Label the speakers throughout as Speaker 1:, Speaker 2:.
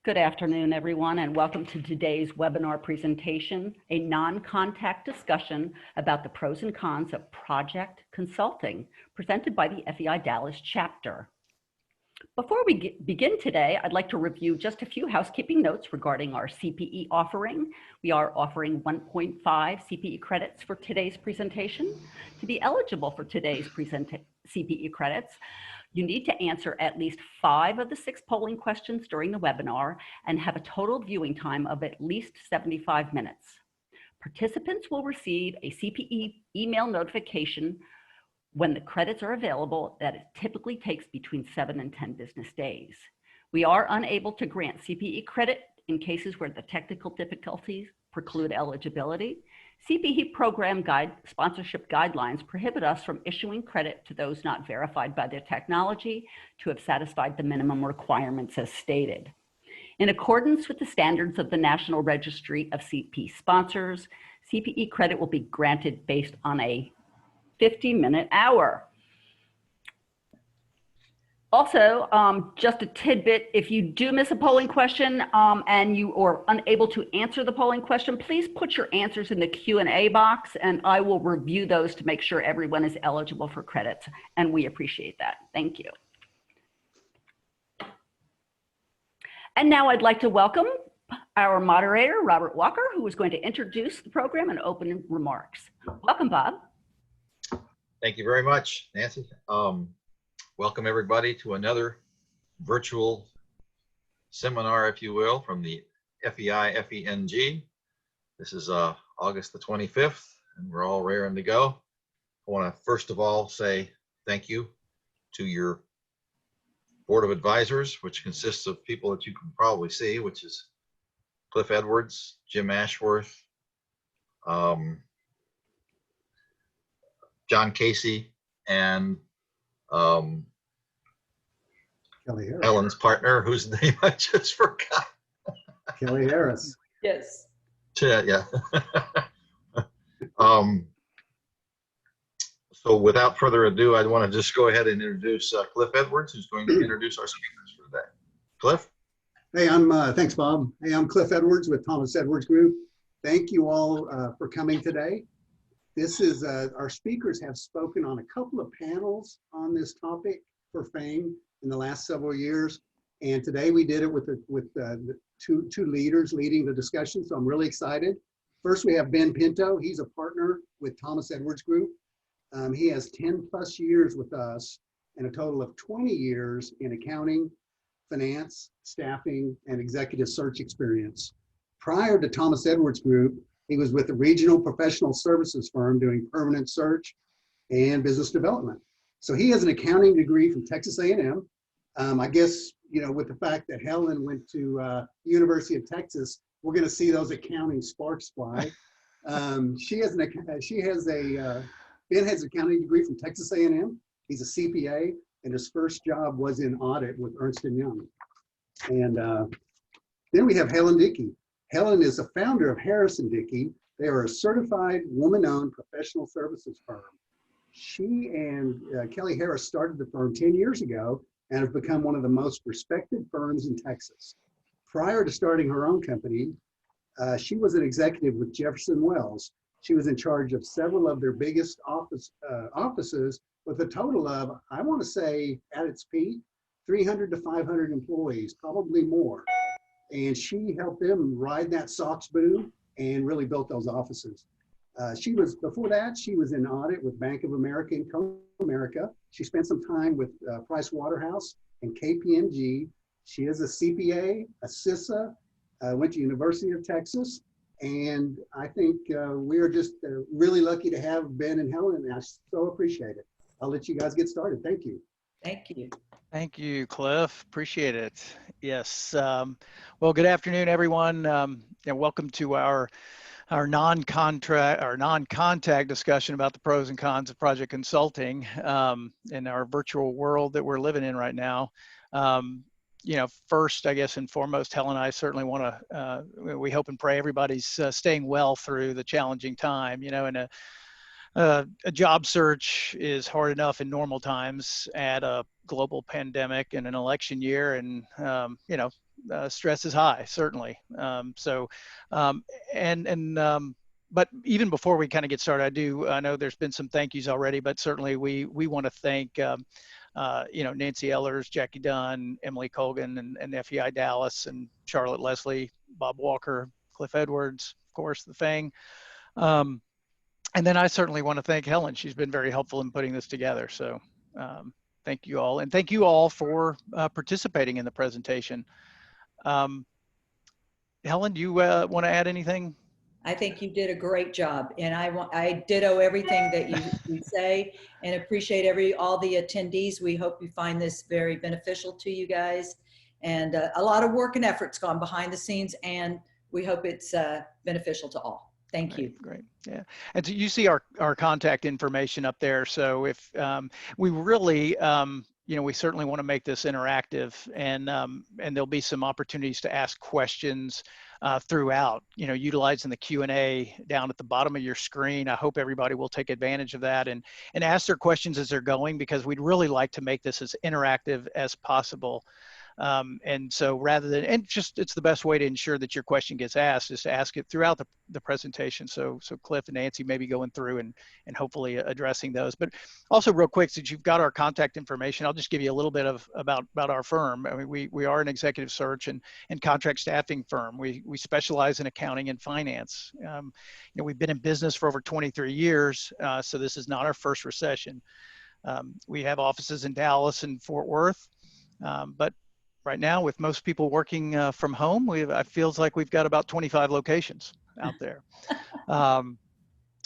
Speaker 1: Good afternoon, everyone, and welcome to today's webinar presentation, a non-contact discussion about the pros and cons of project consulting, presented by the FEI Dallas chapter. Before we begin today, I'd like to review just a few housekeeping notes regarding our CPE offering. We are offering 1.5 CPE credits for today's presentation. To be eligible for today's CPE credits, you need to answer at least 5 of the 6 polling questions during the webinar and have a total viewing time of at least 75 minutes. Participants will receive a CPE email notification when the credits are available that it typically takes between 7 and 10 business days. We are unable to grant CPE credit in cases where the technical difficulties preclude eligibility. CPE program sponsorship guidelines prohibit us from issuing credit to those not verified by their technology to have satisfied the minimum requirements as stated. In accordance with the standards of the National Registry of CPE Sponsors, CPE credit will be granted based on a 50-minute hour. Also, just a tidbit, if you do miss a polling question and you are unable to answer the polling question, please put your answers in the Q&A box and I will review those to make sure everyone is eligible for credits, and we appreciate that. Thank you. And now I'd like to welcome our moderator, Robert Walker, who is going to introduce the program and open remarks. Welcome, Bob.
Speaker 2: Thank you very much, Nancy. Welcome everybody to another virtual seminar, if you will, from the FEI FENG. This is August the 25th, and we're all raring to go. I want to first of all say thank you to your board of advisors, which consists of people that you can probably see, which is Cliff Edwards, Jim Ashworth, John Casey, and
Speaker 3: Kelly Harris.
Speaker 2: Ellen's partner, whose name I just forgot.
Speaker 3: Kelly Harris.
Speaker 1: Yes.
Speaker 2: Yeah. So without further ado, I want to just go ahead and introduce Cliff Edwards, who's going to introduce our speakers for today. Cliff?
Speaker 3: Hey, thanks, Bob. Hey, I'm Cliff Edwards with Thomas Edwards Group. Thank you all for coming today. This is, our speakers have spoken on a couple of panels on this topic for FANG in the last several years. And today we did it with the two leaders leading the discussion. So I'm really excited. First, we have Ben Pinto. He's a partner with Thomas Edwards Group. He has 10+ years with us and a total of 20 years in accounting, finance, staffing, and executive search experience. Prior to Thomas Edwards Group, he was with a regional professional services firm doing permanent search and business development. So he has an accounting degree from Texas A&M. I guess, you know, with the fact that Helen went to University of Texas, we're going to see those accounting sparks fly. Ben has an accounting degree from Texas A&M. He's a CPA, and his first job was in audit with Ernst & Young. And then we have Helen Dickey. Helen is the founder of Harris & Dickey. They are a certified woman-owned professional services firm. She and Kelly Harris started the firm 10 years ago and have become one of the most respected firms in Texas. Prior to starting her own company, she was an executive with Jefferson Wells. She was in charge of several of their biggest offices with a total of, I want to say at its peak, 300 to 500 employees, probably more. And she helped them ride that SOX boom and really built those offices. Before that, she was in audit with Bank of America and Co-America. She spent some time with Price Waterhouse and KPMG. She is a CPA, a CISA, went to University of Texas. And I think we are just really lucky to have Ben and Helen, and I so appreciate it. I'll let you guys get started. Thank you.
Speaker 1: Thank you.
Speaker 4: Thank you, Cliff. Appreciate it. Yes. Well, good afternoon, everyone. And welcome to our non-contact discussion about the pros and cons of project consulting in our virtual world that we're living in right now. You know, first, I guess, and foremost, Helen and I certainly want to, we hope and pray everybody's staying well through the challenging time, you know, in a job search is hard enough in normal times. Add a global pandemic and an election year, and stress is high, certainly. Um, but even before we kind of get started, I know there's been some thank yous already, but certainly we want to thank Nancy Ellers, Jackie Dunn, Emily Colgan, and FEI Dallas, and Charlotte Leslie, Bob Walker, Cliff Edwards, of course, the FANG. And then I certainly want to thank Helen. She's been very helpful in putting this together. So thank you all. And thank you all for participating in the presentation. Helen, do you want to add anything?
Speaker 5: I think you did a great job, and I ditto everything that you say, and appreciate all the attendees. We hope you find this very beneficial to you guys, and a lot of work and effort's gone behind the scenes, and we hope it's beneficial to all. Thank you.
Speaker 4: Great. Yeah. And so you see our contact information up there. So if we really, we certainly want to make this interactive, and there'll be some opportunities to ask questions throughout, utilizing the Q&A down at the bottom of your screen. I hope everybody will take advantage of that and ask their questions as they're going, because we'd really like to make this as interactive as possible. And so it's the best way to ensure that your question gets asked is to ask it throughout the presentation. So Cliff and Nancy may be going through and hopefully addressing those. But also real quick, since you've got our contact information, I'll just give you a little bit about our firm. I mean, we are an executive search and contract staffing firm. We specialize in accounting and finance. We've been in business for over 23 years, so this is not our first recession. We have offices in Dallas and Fort Worth, but right now, with most people working from home, it feels like we've got about 25 locations out there.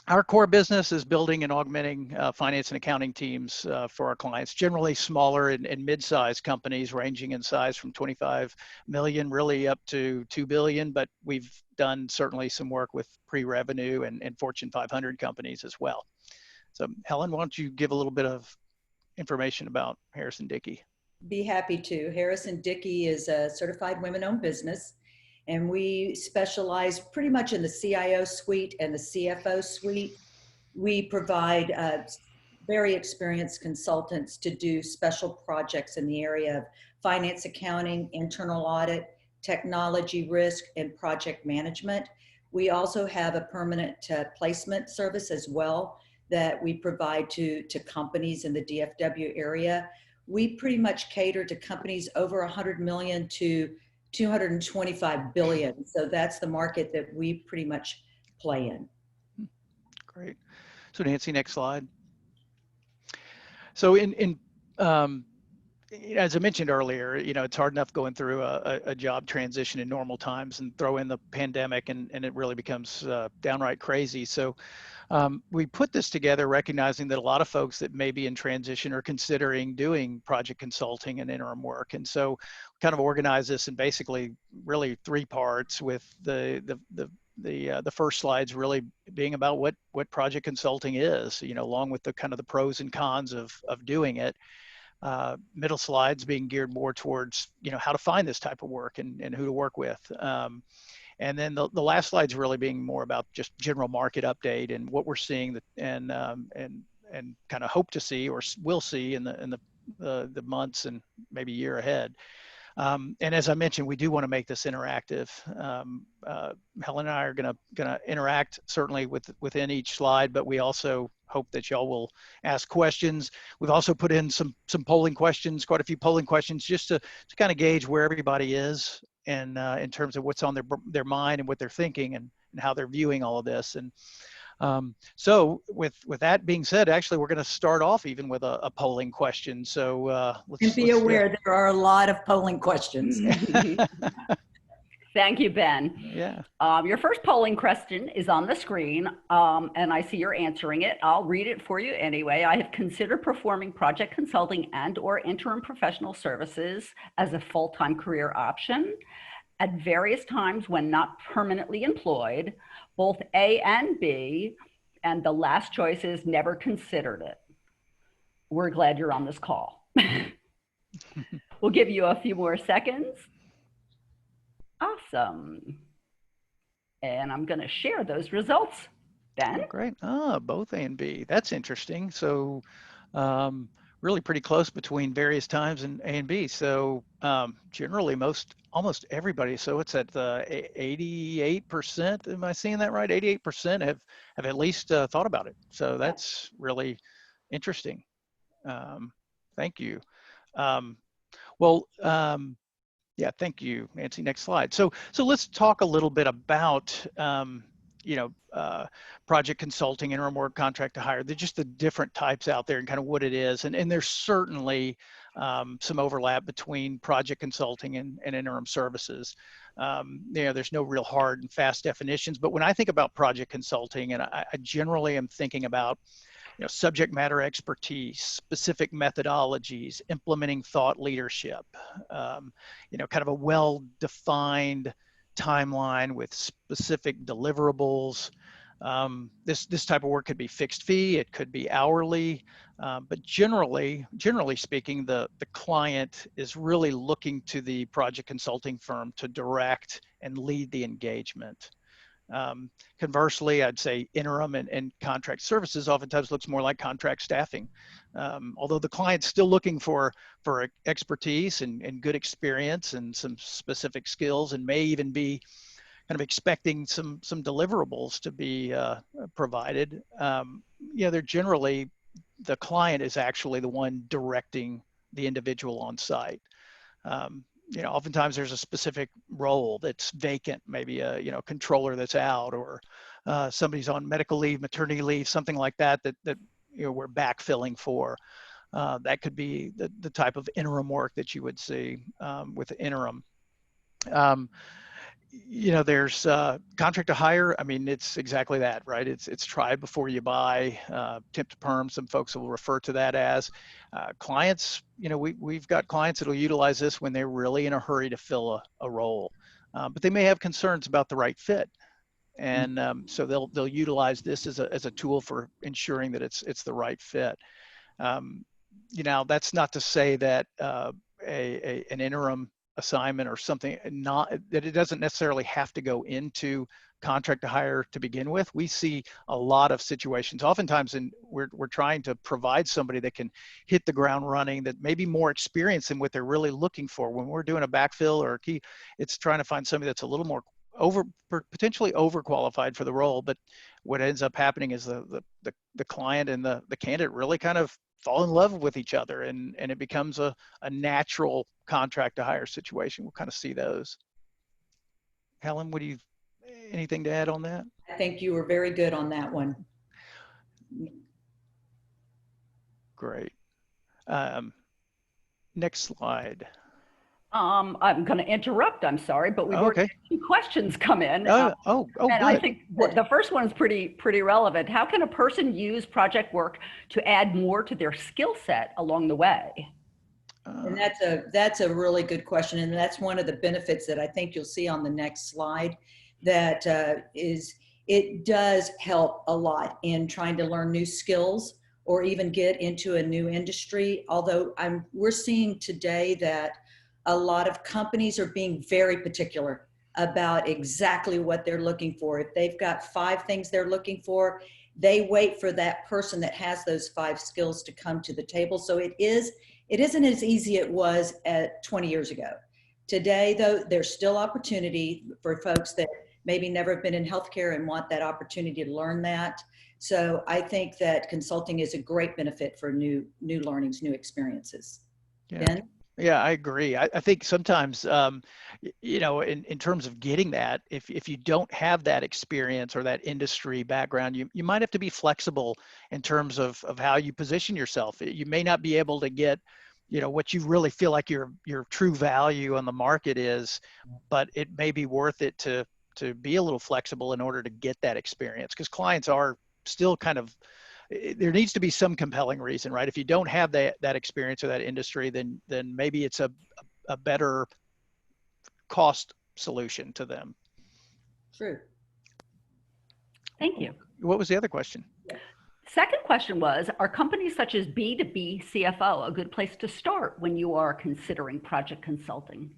Speaker 4: Our core business is building and augmenting finance and accounting teams for our clients, generally smaller and mid-sized companies ranging in size from 25 million really up to 2 billion, but we've done certainly some work with pre-revenue and Fortune 500 companies as well. So Helen, why don't you give a little bit of information about Harrison-Dickey?
Speaker 5: Be happy to. Harrison-Dickey is a certified women-owned business, and we specialize pretty much in the CIO suite and the CFO suite. We provide very experienced consultants to do special projects in the area of finance, accounting, internal audit, technology risk, and project management. We also have a permanent placement service as well that we provide to companies in the DFW area. We pretty much cater to companies over 100 million to 225 billion. So that's the market that we pretty much play in.
Speaker 4: Great. So Nancy, next slide. So as I mentioned earlier, it's hard enough going through a job transition in normal times, and throw in the pandemic and it really becomes downright crazy. So we put this together recognizing that a lot of folks that may be in transition are considering doing project consulting and interim work. And so kind of organize this in basically really 3 parts, with the first slides really being about what project consulting is, along with the kind of the pros and cons of doing it. Middle slides being geared more towards, how to find this type of work and who to work with. And then the last slide's really being more about just general market update and what we're seeing and kind of hope to see or will see in the months and maybe year ahead. And as I mentioned, we do want to make this interactive. Helen and I are gonna interact certainly within each slide, but we also hope that y'all will ask questions. We've also put in some polling questions, quite a few polling questions, just to kind of gauge where everybody is and in terms of what's on their mind and what they're thinking and how they're viewing all of this. And so with that being said, actually, we're going to start off even with a polling question. So
Speaker 5: let's be aware there are a lot of polling questions.
Speaker 1: Thank you, Ben.
Speaker 4: Yeah.
Speaker 1: Your first polling question is on the screen, and I see you're answering it. I'll read it for you anyway. I have considered performing project consulting and/or interim professional services as a full-time career option at various times when not permanently employed, both A and B, and the last choice is never considered it. We're glad you're on this call. We'll give you a few more seconds. Awesome. And I'm going to share those results. Ben?
Speaker 4: Oh, great. Both A and B. That's interesting. So really pretty close between various times in A and B. So generally almost everybody. So it's at 88%. Am I seeing that right? 88% have at least thought about it. So that's really interesting. Thank you. Well, yeah, thank you, Nancy. Next slide. So let's talk a little bit about project consulting, interim work, contract to hire. They're just the different types out there and kind of what it is. And there's certainly some overlap between project consulting and interim services. There's no real hard and fast definitions. But when I think about project consulting, and I generally am thinking about subject matter expertise, specific methodologies, implementing thought leadership, kind of a well-defined timeline with specific deliverables. This type of work could be fixed fee, it could be hourly, but generally speaking, the client is really looking to the project consulting firm to direct and lead the engagement. Conversely, I'd say interim and contract services oftentimes looks more like contract staffing. Although the client's still looking for expertise and good experience and some specific skills, and may even be kind of expecting some deliverables to be provided. They're generally, the client is actually the one directing the individual on site. Oftentimes there's a specific role that's vacant, maybe a controller that's out, or somebody's on medical leave, maternity leave, something like that we're backfilling for. That could be the type of interim work that you would see with interim. There's contract to hire. I mean, it's exactly that, right? It's try before you buy, temp to perm. Some folks will refer to that as clients. We've got clients that will utilize this when they're really in a hurry to fill a role, but they may have concerns about the right fit, and so they'll utilize this as a tool for ensuring that it's the right fit. That's not to say that an interim assignment or something, not that it doesn't necessarily have to go into contract to hire to begin with. We see a lot of situations. Oftentimes, we're trying to provide somebody that can hit the ground running, that may be more experienced than what they're really looking for. When we're doing a backfill or a key, it's trying to find somebody that's a little more potentially overqualified for the role. But what ends up happening is the client and the candidate really kind of fall in love with each other, and it becomes a natural contract to hire situation. We'll kind of see those. Helen, anything to add on that?
Speaker 5: I think you were very good on that one.
Speaker 4: Great. Next slide.
Speaker 1: I'm going to interrupt. I'm sorry, but we've already had 2 questions come in.
Speaker 4: And
Speaker 1: good. I think the first one is pretty relevant. How can a person use project work to add more to their skill set along the way?
Speaker 5: And that's a really good question, and that's one of the benefits that I think you'll see on the next slide. That it does help a lot in trying to learn new skills or even get into a new industry. Although we're seeing today that a lot of companies are being very particular about exactly what they're looking for. If they've got 5 things they're looking for, they wait for that person that has those 5 skills to come to the table. So it isn't as easy as it was 20 years ago. Today, though, there's still opportunity for folks that maybe never have been in healthcare and want that opportunity to learn that. So I think that consulting is a great benefit for new learnings, new experiences.
Speaker 4: Yeah.
Speaker 5: Ben?
Speaker 4: Yeah, I agree. I think sometimes, in terms of getting that, if you don't have that experience or that industry background, you might have to be flexible in terms of how you position yourself. You may not be able to get, what you really feel like your true value on the market is, but it may be worth it to be a little flexible in order to get that experience, because clients are still kind of, there needs to be some compelling reason, right? If you don't have that experience or that industry, then maybe it's a better cost solution to them.
Speaker 5: True.
Speaker 1: Thank you.
Speaker 4: What was the other question?
Speaker 1: Second question was, are companies such as B2B CFO a good place to start when you are considering project consulting?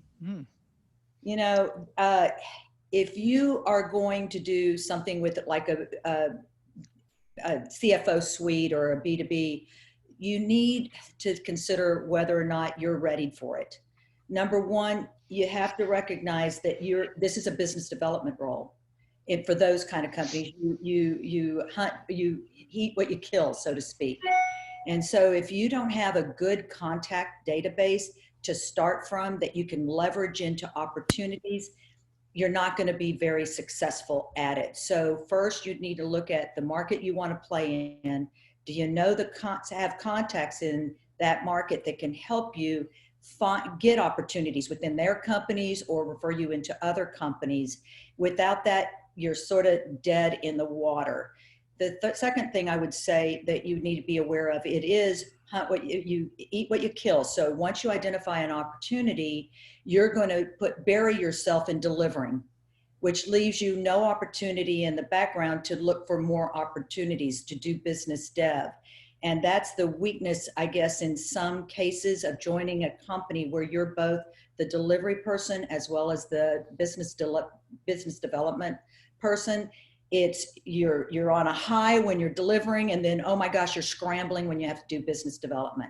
Speaker 5: If you are going to do something with like a CFO suite or a B2B, you need to consider whether or not you're ready for it. Number one, you have to recognize that this is a business development role. And for those kind of companies, you eat what you kill, so to speak. And so if you don't have a good contact database to start from that you can leverage into opportunities, you're not going to be very successful at it. So first, you need to look at the market you want to play in. Do you know have contacts in that market that can help you get opportunities within their companies or refer you into other companies? Without that, you're sort of dead in the water. The second thing I would say that you need to be aware of, it is you eat what you kill. So once you identify an opportunity, you're going to bury yourself in delivering, which leaves you no opportunity in the background to look for more opportunities to do business dev. And that's the weakness, I guess, in some cases of joining a company where you're both the delivery person as well as the business development person. It's you're on a high when you're delivering, and then, oh my gosh, you're scrambling when you have to do business development.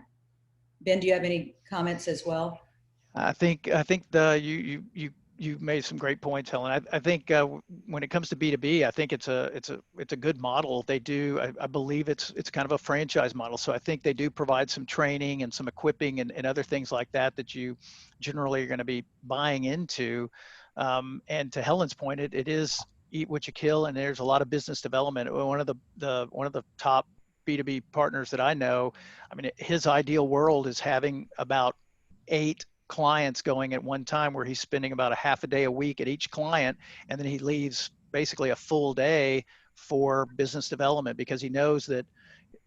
Speaker 5: Ben, do you have any comments as well?
Speaker 4: I think you made some great points, Helen. I think when it comes to B2B, I think it's a good model. They do, I believe it's kind of a franchise model. So I think they do provide some training and some equipping and other things like that you generally are going to be buying into. And to Helen's point, it is eat what you kill, and there's a lot of business development. One of the top B2B partners that I know, I mean, his ideal world is having about 8 clients going at one time, where he's spending about a half a day a week at each client, and then he leaves basically a full day for business development, because he knows that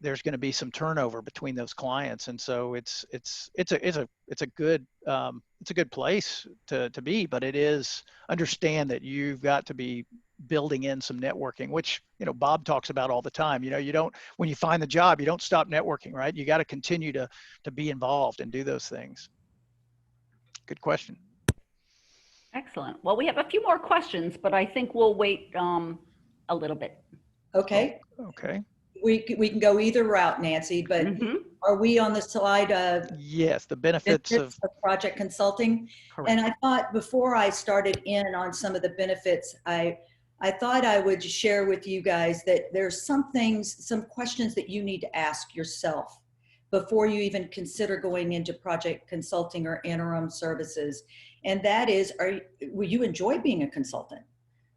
Speaker 4: there's going to be some turnover between those clients. And so it's a good place to be, but it is, understand that you've got to be building in some networking, which, you know, Bob talks about all the time. You know, you don't, when you find the job, you don't stop networking, right? You got to continue to be involved and do those things. Good question.
Speaker 1: Excellent. Well, we have a few more questions, but I think we'll wait a little bit.
Speaker 5: Okay.
Speaker 4: Oh, okay.
Speaker 5: We can go either route, Nancy, but are we on the slide of
Speaker 4: yes, the benefits of
Speaker 5: project consulting?
Speaker 4: Correct.
Speaker 5: And I thought before I started in on some of the benefits, I thought I would share with you guys that there's some questions that you need to ask yourself before you even consider going into project consulting or interim services. And that is, will you enjoy being a consultant?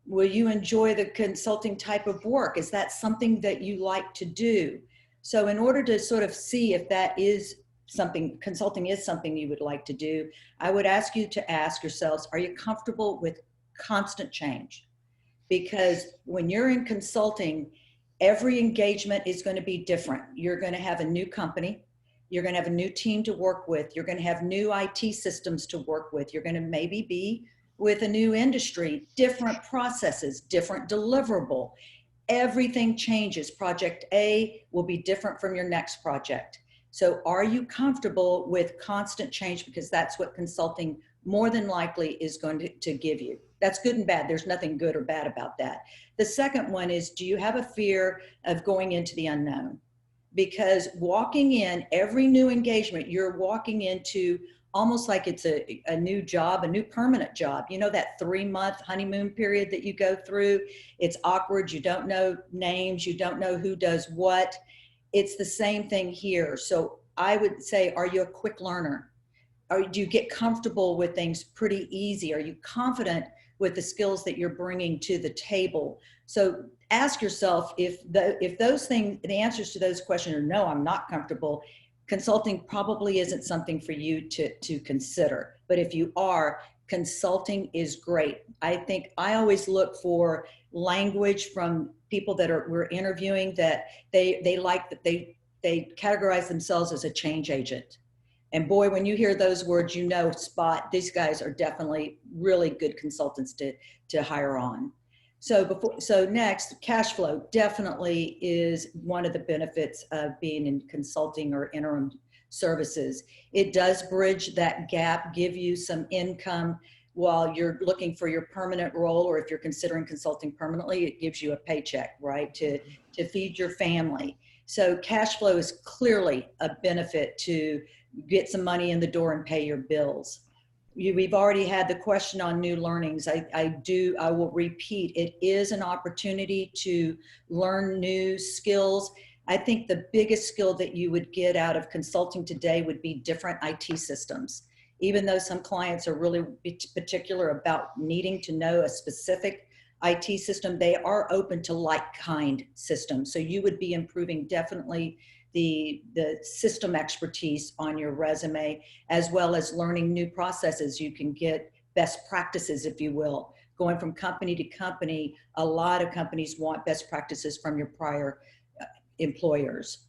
Speaker 5: Will you enjoy the consulting type of work? Is that something that you like to do? So in order to sort of see if that is something, consulting is something you would like to do, I would ask you to ask yourselves, are you comfortable with constant change? Because when you're in consulting, every engagement is going to be different. You're going to have a new company. You're going to have a new team to work with. You're going to have new IT systems to work with. You're going to maybe be with a new industry, different processes, different deliverable. Everything changes. Project A will be different from your next project. So are you comfortable with constant change? Because that's what consulting more than likely is going to give you. That's good and bad. There's nothing good or bad about that. The second one is, do you have a fear of going into the unknown? Because walking in every new engagement, you're walking into almost like it's a new job, a new permanent job. You know, that 3-month honeymoon period that you go through, it's awkward. You don't know names. You don't know who does what. It's the same thing here. So I would say, are you a quick learner? Or do you get comfortable with things pretty easy? Are you confident with the skills that you're bringing to the table? So ask yourself if those things, the answers to those questions are no, I'm not comfortable, consulting probably isn't something for you to consider. But if you are, consulting is great. I think I always look for language from people that we're interviewing that they like, that they categorize themselves as a change agent. And boy, when you hear those words, you know, these guys are definitely really good consultants to hire on. So next, cash flow definitely is one of the benefits of being in consulting or interim services. It does bridge that gap, give you some income while you're looking for your permanent role, or if you're considering consulting permanently, it gives you a paycheck, right, to feed your family. So cash flow is clearly a benefit to get some money in the door and pay your bills. We've already had the question on new learnings. I will repeat, it is an opportunity to learn new skills. I think the biggest skill that you would get out of consulting today would be different IT systems. Even though some clients are really particular about needing to know a specific IT system, they are open to like-kind systems. So you would be improving definitely the system expertise on your resume, as well as learning new processes. You can get best practices, if you will. Going from company to company, a lot of companies want best practices from your prior employers.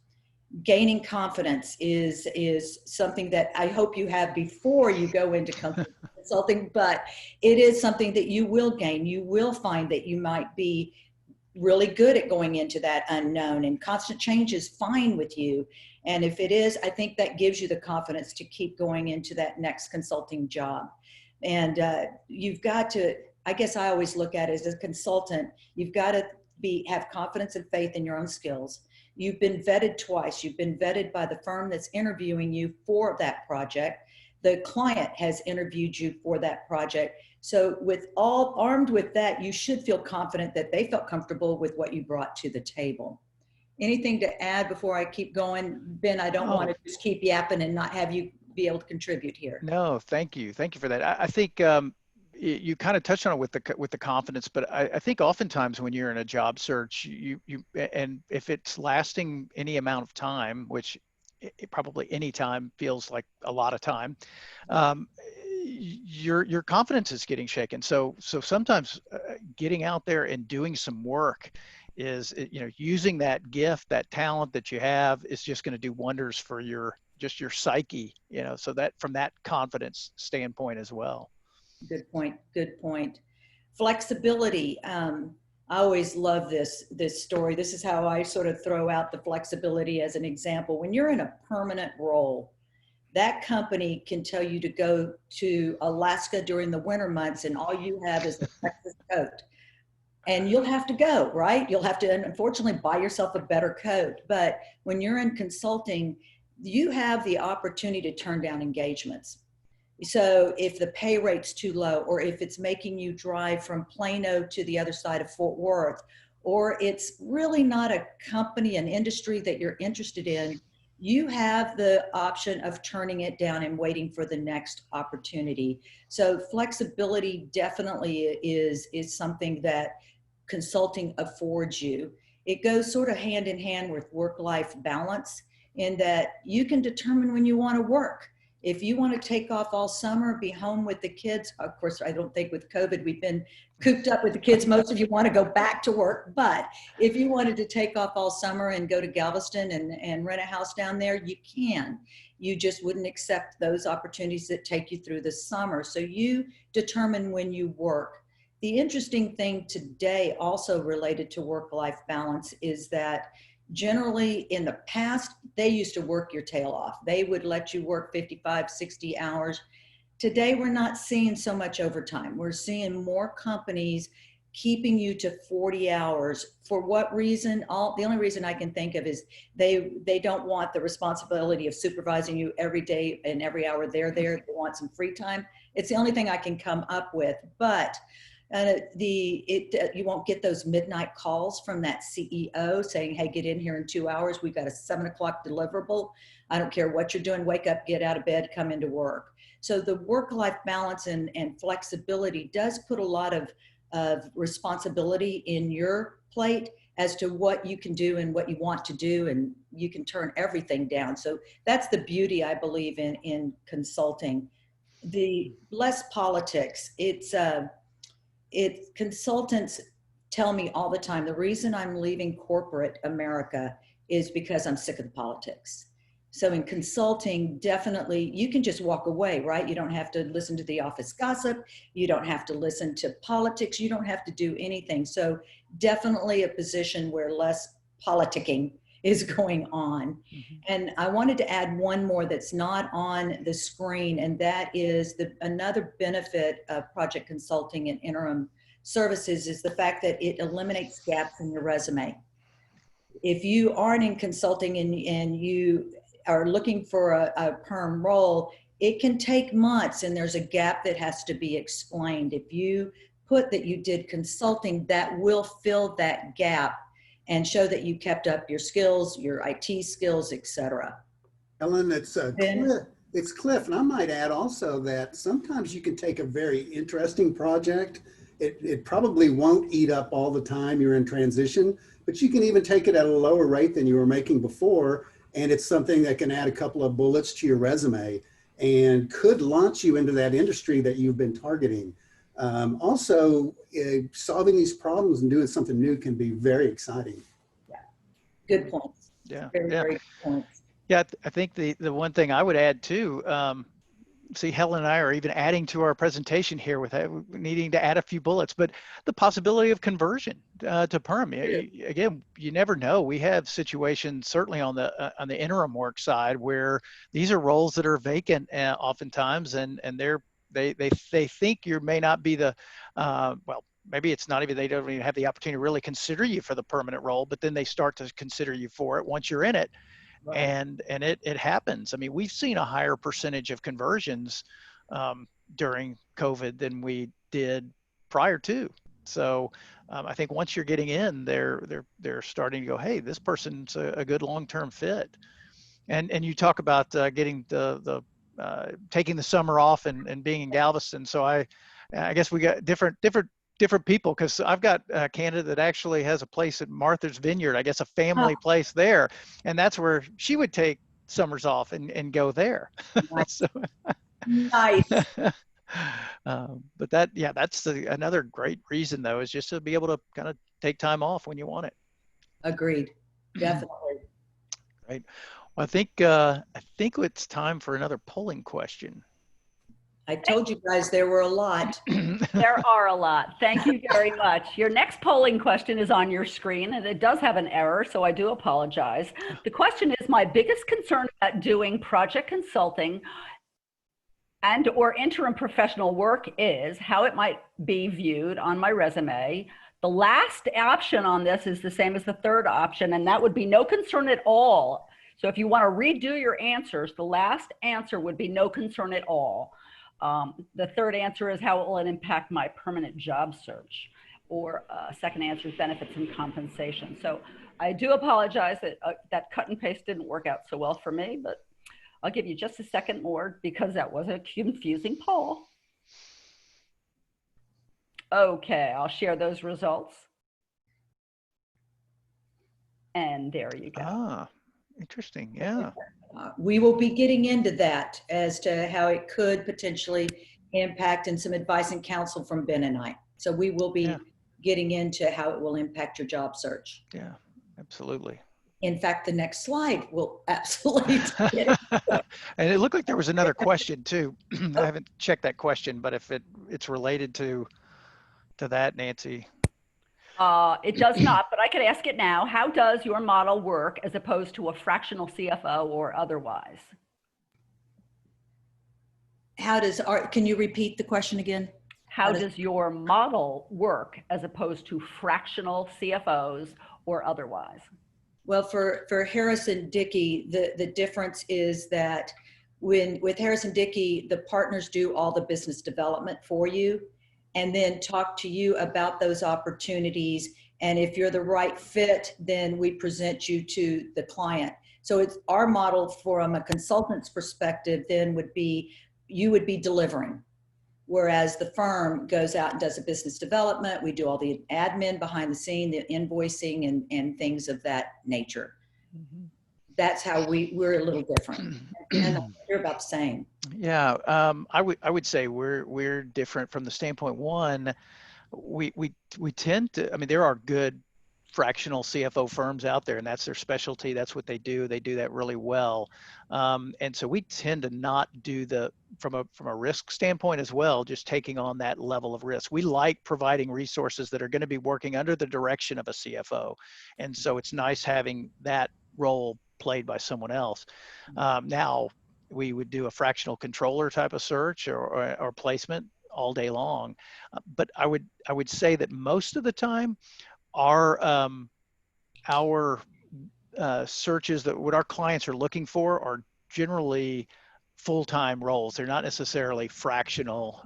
Speaker 5: Gaining confidence is something that I hope you have before you go into consulting, but it is something that you will gain. You will find that you might be really good at going into that unknown, and constant change is fine with you. And if it is, I think that gives you the confidence to keep going into that next consulting job. And you've got to, I guess I always look at it as a consultant, you've got to have confidence and faith in your own skills. You've been vetted twice. You've been vetted by the firm that's interviewing you for that project. The client has interviewed you for that project. So armed with that, you should feel confident that they felt comfortable with what you brought to the table. Anything to add before I keep going? Ben, I don't want to just keep yapping and not have you be able to contribute here.
Speaker 4: No, thank you. Thank you for that. I think you kind of touched on it with the confidence, but I think oftentimes when you're in a job search, and if it's lasting any amount of time, which probably any time feels like a lot of time, your confidence is getting shaken. So sometimes getting out there and doing some work is, using that gift, that talent that you have is just going to do wonders for your psyche, so that from that confidence standpoint as well.
Speaker 5: Good point. Good point. Flexibility. I always love this story. This is how I sort of throw out the flexibility as an example. When you're in a permanent role, that company can tell you to go to Alaska during the winter months and all you have is a Texas coat. And you'll have to go, right? You'll have to, unfortunately, buy yourself a better coat. But when you're in consulting, you have the opportunity to turn down engagements. So if the pay rate's too low, or if it's making you drive from Plano to the other side of Fort Worth, or it's really not a company, an industry that you're interested in, you have the option of turning it down and waiting for the next opportunity. So flexibility definitely is something that consulting affords you. It goes sort of hand in hand with work-life balance, in that you can determine when you want to work. If you want to take off all summer, be home with the kids, of course, I don't think with COVID, we've been cooped up with the kids. Most of you want to go back to work, but if you wanted to take off all summer and go to Galveston and rent a house down there, you can. You just wouldn't accept those opportunities that take you through the summer. So you determine when you work. The interesting thing today, also related to work-life balance, is that generally in the past, they used to work your tail off. They would let you work 55, 60 hours. Today, we're not seeing so much overtime. We're seeing more companies keeping you to 40 hours. For what reason? The only reason I can think of is they don't want the responsibility of supervising you every day and every hour they're there. They want some free time. It's the only thing I can come up with. But you won't get those midnight calls from that CEO saying, hey, get in here in 2 hours. We've got a 7 o'clock deliverable. I don't care what you're doing. Wake up, get out of bed, come into work. So the work-life balance and flexibility does put a lot of responsibility in your plate as to what you can do and what you want to do, and you can turn everything down. So that's the beauty, I believe, in consulting. The less politics. Consultants tell me all the time, the reason I'm leaving corporate America is because I'm sick of the politics. So in consulting, definitely, you can just walk away, right? You don't have to listen to the office gossip. You don't have to listen to politics. You don't have to do anything. So definitely a position where less politicking is going on.
Speaker 4: Mhm.
Speaker 5: And I wanted to add one more that's not on the screen, and that is another benefit of project consulting and interim services is the fact that it eliminates gaps in your resume. If you aren't in consulting and you are looking for a perm role, it can take months and there's a gap that has to be explained. If you put that you did consulting, that will fill that gap and show that you kept up your skills, your IT skills, etc.
Speaker 3: Ellen, it's
Speaker 5: Ben?
Speaker 3: Cliff. It's Cliff, and I might add also that sometimes you can take a very interesting project. It probably won't eat up all the time you're in transition, but you can even take it at a lower rate than you were making before, and it's something that can add a couple of bullets to your resume and could launch you into that industry that you've been targeting. Also, solving these problems and doing something new can be very exciting.
Speaker 5: Good points.
Speaker 4: Yeah.
Speaker 5: Very,
Speaker 4: Yeah.
Speaker 5: very good points.
Speaker 4: Yeah. I think the one thing I would add too, see, Helen and I are even adding to our presentation here with needing to add a few bullets, but the possibility of conversion to perm. Again, you never know. We have situations certainly on the interim work side where these are roles that are vacant oftentimes, and they think you may not be the well. Maybe it's not even, they don't even have the opportunity to really consider you for the permanent role, but then they start to consider you for it once you're in it.
Speaker 5: Right.
Speaker 4: And it happens. I mean, we've seen a higher percentage of conversions during COVID than we did prior to. So I think once you're getting in, they're starting to go, hey, this person's a good long-term fit. And you talk about getting taking the summer off and being in Galveston. So I guess we got different people, because I've got a candidate that actually has a place at Martha's Vineyard, I guess a family place there, and that's where she would take summers off and go there.
Speaker 5: Nice.
Speaker 4: So,
Speaker 5: Nice.
Speaker 4: but that's another great reason though, is just to be able to kind of take time off when you want it.
Speaker 5: Agreed. Definitely.
Speaker 4: Right. Well, I think it's time for another polling question.
Speaker 5: I told you guys there were a lot.
Speaker 1: There are a lot. Thank you very much. Your next polling question is on your screen, and it does have an error, so I do apologize. The question is, my biggest concern about doing project consulting and or interim professional work is how it might be viewed on my resume. The last option on this is the same as the third option, and that would be no concern at all. So if you want to redo your answers, the last answer would be no concern at all. The third answer is how it will impact my permanent job search, or second answer is benefits and compensation. So I do apologize that that cut and paste didn't work out so well for me, but I'll give you just a second more because that was a confusing poll. Okay, I'll share those results. And there you go.
Speaker 4: Ah, interesting. Yeah.
Speaker 5: We will be getting into that as to how it could potentially impact, and some advice and counsel from Ben and I. So we will be getting into how it will impact your job search.
Speaker 4: Yeah, absolutely.
Speaker 5: In fact, the next slide will absolutely get it.
Speaker 4: And it looked like there was another question too. I haven't checked that question, but if it's related to that, Nancy.
Speaker 1: It does not, but I could ask it now. How does your model work as opposed to a fractional CFO or otherwise?
Speaker 5: Can you repeat the question again?
Speaker 1: How does your model work as opposed to fractional CFOs or otherwise?
Speaker 5: Well, for Harrison Dickey, the difference is that with Harrison Dickey, the partners do all the business development for you, and then talk to you about those opportunities. And if you're the right fit, then we present you to the client. So it's our model from a consultant's perspective then would be, you would be delivering. Whereas the firm goes out and does a business development. We do all the admin behind the scene, the invoicing and things of that nature. Mm-hmm. That's how we're a little different. And you're about the same.
Speaker 4: Yeah, I would say we're different from the standpoint, one, we tend to, I mean, there are good fractional CFO firms out there, and that's their specialty. That's what they do. They do that really well. And so we tend to not do from a risk standpoint as well, just taking on that level of risk. We like providing resources that are going to be working under the direction of a CFO. And so it's nice having that role played by someone else. Now we would do a fractional controller type of search or placement all day long. But I would say that most of the time our searches that what our clients are looking for are generally full-time roles. They're not necessarily fractional.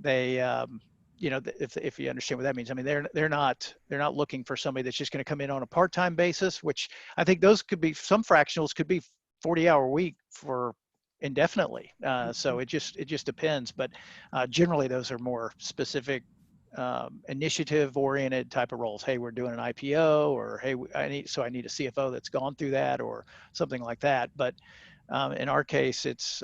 Speaker 4: If you understand what that means, I mean, they're not looking for somebody that's just going to come in on a part-time basis, which I think those could be, some fractionals could be 40-hour week for indefinitely. So it just depends, but generally those are more specific initiative oriented type of roles. Hey, we're doing an IPO, or hey, I need a CFO that's gone through that, or something like that. But in our case, it's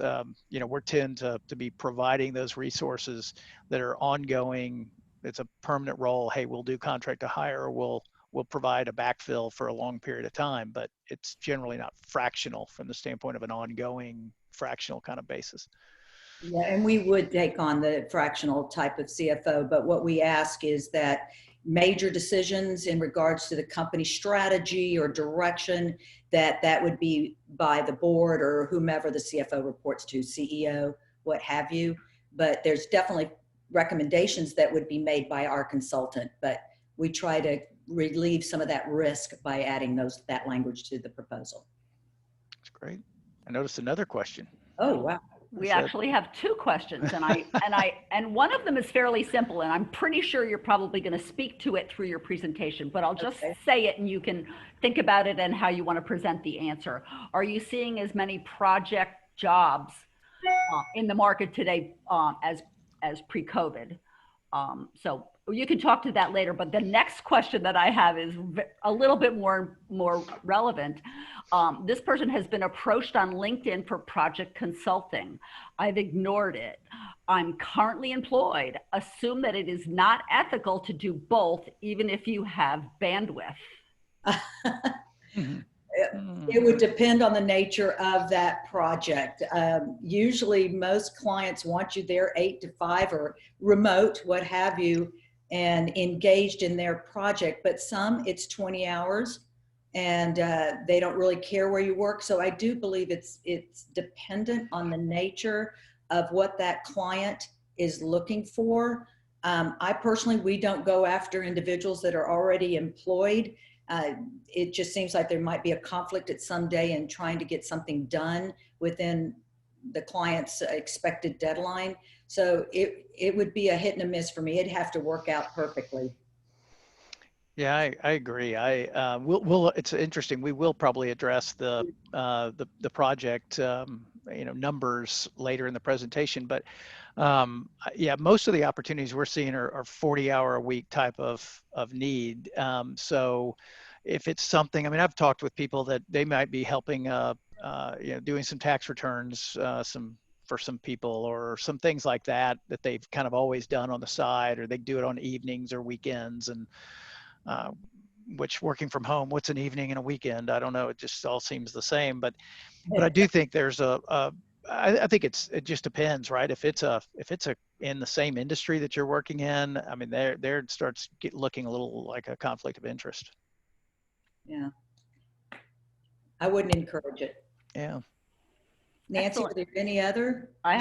Speaker 4: we tend to be providing those resources that are ongoing. It's a permanent role. Hey, we'll do contract to hire, or we'll provide a backfill for a long period of time, but it's generally not fractional from the standpoint of an ongoing fractional kind of basis.
Speaker 5: Yeah, and we would take on the fractional type of CFO, but what we ask is that major decisions in regards to the company strategy or direction, that would be by the board or whomever the CFO reports to, CEO, what have you. But there's definitely recommendations that would be made by our consultant, but we try to relieve some of that risk by adding that language to the proposal.
Speaker 4: That's great. I noticed another question.
Speaker 5: Oh, wow.
Speaker 1: We actually have two questions, and one of them is fairly simple, and I'm pretty sure you're probably going to speak to it through your presentation, but I'll just say it and you can think about it and how you want to present the answer. Are you seeing as many project jobs in the market today as pre-COVID? So you can talk to that later, but the next question that I have is a little bit more relevant. This person has been approached on LinkedIn for project consulting. I've ignored it. I'm currently employed. Assume that it is not ethical to do both, even if you have bandwidth.
Speaker 5: It would depend on the nature of that project. Usually most clients want you there 8 to 5 or remote, what have you, and engaged in their project. But some, it's 20 hours and they don't really care where you work. So I do believe it's dependent on the nature of what that client is looking for. I personally, we don't go after individuals that are already employed. It just seems like there might be a conflict at some day in trying to get something done within the client's expected deadline. So it would be a hit and a miss for me. It'd have to work out perfectly.
Speaker 4: Yeah, I agree. We'll it's interesting. We will probably address the project numbers later in the presentation, but yeah, most of the opportunities we're seeing are 40-hour a week type of need. So if it's something, I mean, I've talked with people that they might be helping doing some tax returns for some people, or some things like that they've kind of always done on the side, or they do it on evenings or weekends. And which, working from home, what's an evening and a weekend? I don't know. It just all seems the same. But I do think there's I think it just depends, right? If it's in the same industry that you're working in, I mean, there it starts looking a little like a conflict of interest.
Speaker 5: Yeah, I wouldn't encourage it.
Speaker 4: Yeah.
Speaker 5: Nancy, are there any other?
Speaker 1: I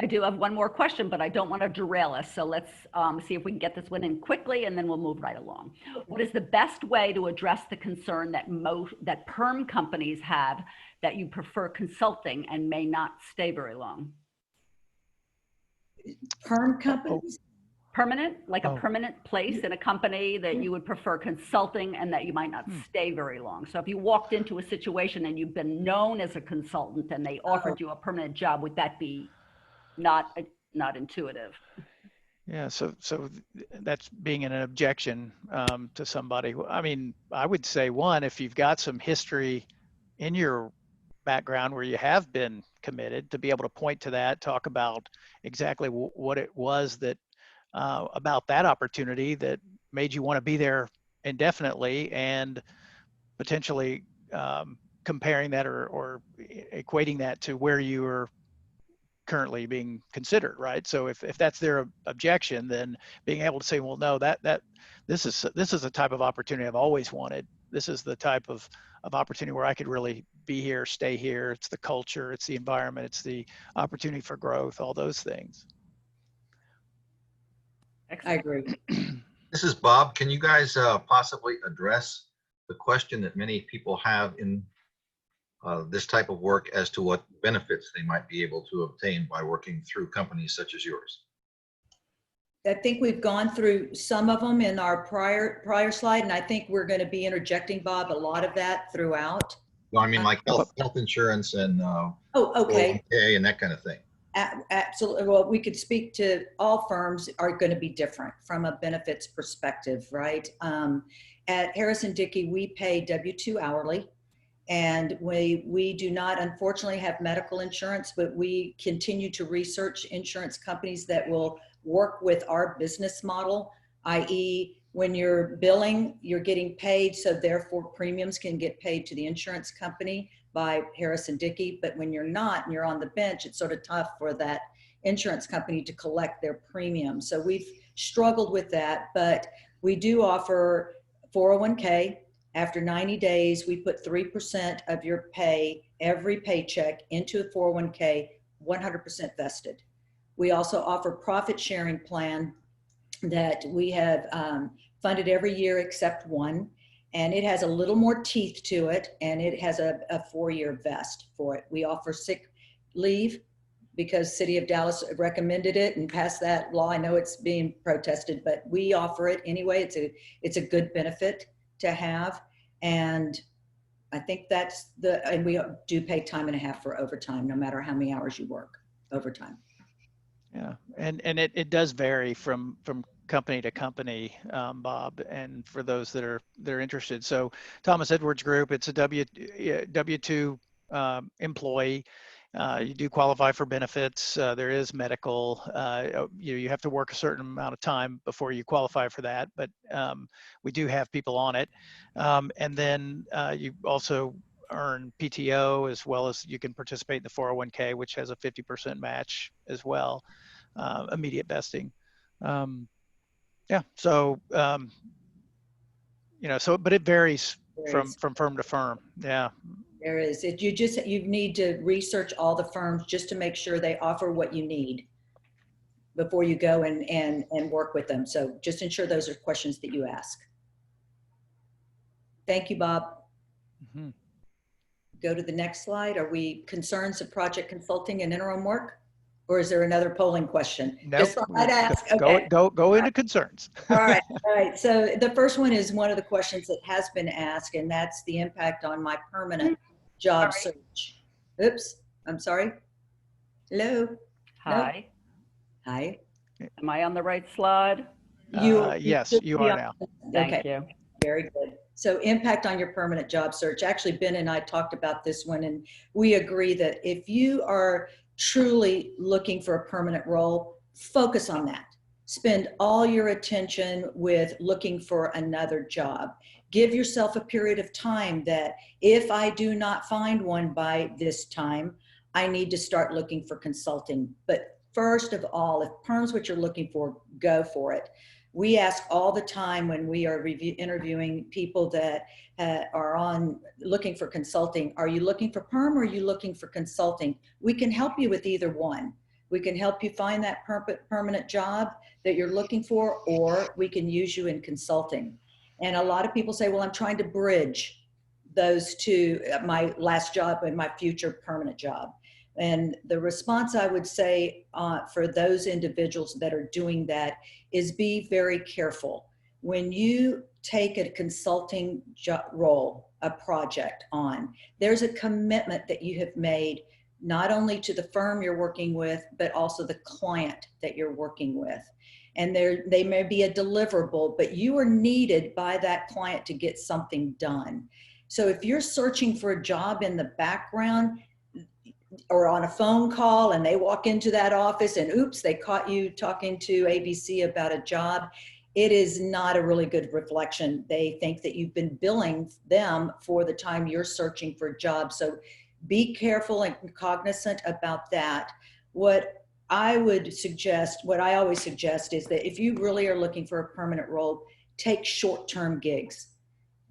Speaker 1: do have one more question, but I don't want to derail us. So let's see if we can get this one in quickly, and then we'll move right along. What is the best way to address the concern that perm companies have that you prefer consulting and may not stay very long?
Speaker 5: Perm companies?
Speaker 1: Permanent, like a permanent place in a company that you would prefer consulting and that you might not stay very long. So if you walked into a situation and you've been known as a consultant and they offered you a permanent job, would that be not intuitive?
Speaker 4: Yeah, so that's being an objection to somebody. I mean, I would say, one, if you've got some history in your background where you have been committed, to be able to point to that, talk about exactly what it was that about that opportunity that made you want to be there indefinitely, and potentially comparing that or equating that to where you are currently being considered, right? So if that's their objection, then being able to say, well, no, this is a type of opportunity I've always wanted. This is the type of opportunity where I could really be here, stay here. It's the culture, it's the environment, it's the opportunity for growth, all those things.
Speaker 5: I
Speaker 1: Excellent.
Speaker 5: agree.
Speaker 2: This is Bob. Can you guys possibly address the question that many people have in this type of work as to what benefits they might be able to obtain by working through companies such as yours?
Speaker 5: I think we've gone through some of them in our prior slide, and I think we're going to be interjecting, Bob, a lot of that throughout.
Speaker 2: Well, I mean, like health insurance and
Speaker 5: Oh, okay.
Speaker 2: 401k and that kind of thing.
Speaker 5: Absolutely. Well, we could speak to all firms are going to be different from a benefits perspective, right? At Harrison-Dickey, we pay W-2 hourly, and we do not, unfortunately, have medical insurance, but we continue to research insurance companies that will work with our business model, i.e., when you're billing, you're getting paid, so therefore premiums can get paid to the insurance company by Harrison-Dickey. But when you're not and you're on the bench, it's sort of tough for that insurance company to collect their premium. So we've struggled with that, but we do offer 401k. After 90 days, we put 3% of your pay, every paycheck, into a 401k, 100% vested. We also offer profit sharing plan that we have funded every year except one. And it has a little more teeth to it, and it has a 4-year vest for it. We offer sick leave because City of Dallas recommended it and passed that law. I know it's being protested, but we offer it anyway. It's a good benefit to have. And I think that's and we do pay time and a half for overtime, no matter how many hours you work overtime.
Speaker 4: Yeah, and it does vary from company to company, Bob, and for those that are interested. So Thomas Edwards Group, it's a W-2 employee. You do qualify for benefits. There is medical. You have to work a certain amount of time before you qualify for that, but we do have people on it. And then you also earn PTO, as well as you can participate in the 401k, which has a 50% match as well, immediate vesting. Yeah, so but it varies from firm to firm. Yeah.
Speaker 5: There is. You need to research all the firms just to make sure they offer what you need before you go and work with them. So just ensure those are questions that you ask. Thank you, Bob.
Speaker 4: Mm-hmm.
Speaker 5: Go to the next slide. Are we concerns of project consulting and interim work? Or is there another polling question?
Speaker 4: Nope.
Speaker 5: Just thought I'd ask. Okay.
Speaker 4: Go into concerns.
Speaker 5: All right. All right. So the first one is one of the questions that has been asked, and that's the impact on my permanent job search. Oops. I'm sorry. Hello.
Speaker 1: Hi.
Speaker 5: No? Hi.
Speaker 1: Am I on the right slide?
Speaker 4: Yes, you are now.
Speaker 1: Thank you.
Speaker 5: Very good. So impact on your permanent job search. Actually, Ben and I talked about this one, and we agree that if you are truly looking for a permanent role, focus on that. Spend all your attention with looking for another job. Give yourself a period of time that if I do not find one by this time, I need to start looking for consulting. But first of all, if perm's what you're looking for, go for it. We ask all the time when we are interviewing people that are looking for consulting, are you looking for perm or are you looking for consulting? We can help you with either one. We can help you find that permanent job that you're looking for, or we can use you in consulting. And a lot of people say, well, I'm trying to bridge those two, my last job and my future permanent job. And the response I would say for those individuals that are doing that is be very careful. When you take a consulting role, a project on, there's a commitment that you have made not only to the firm you're working with, but also the client that you're working with. And they may be a deliverable, but you are needed by that client to get something done. So if you're searching for a job in the background, or on a phone call and they walk into that office and oops, they caught you talking to ABC about a job, it is not a really good reflection. They think that you've been billing them for the time you're searching for a job. So be careful and cognizant about that. What I always suggest is that if you really are looking for a permanent role, take short-term gigs.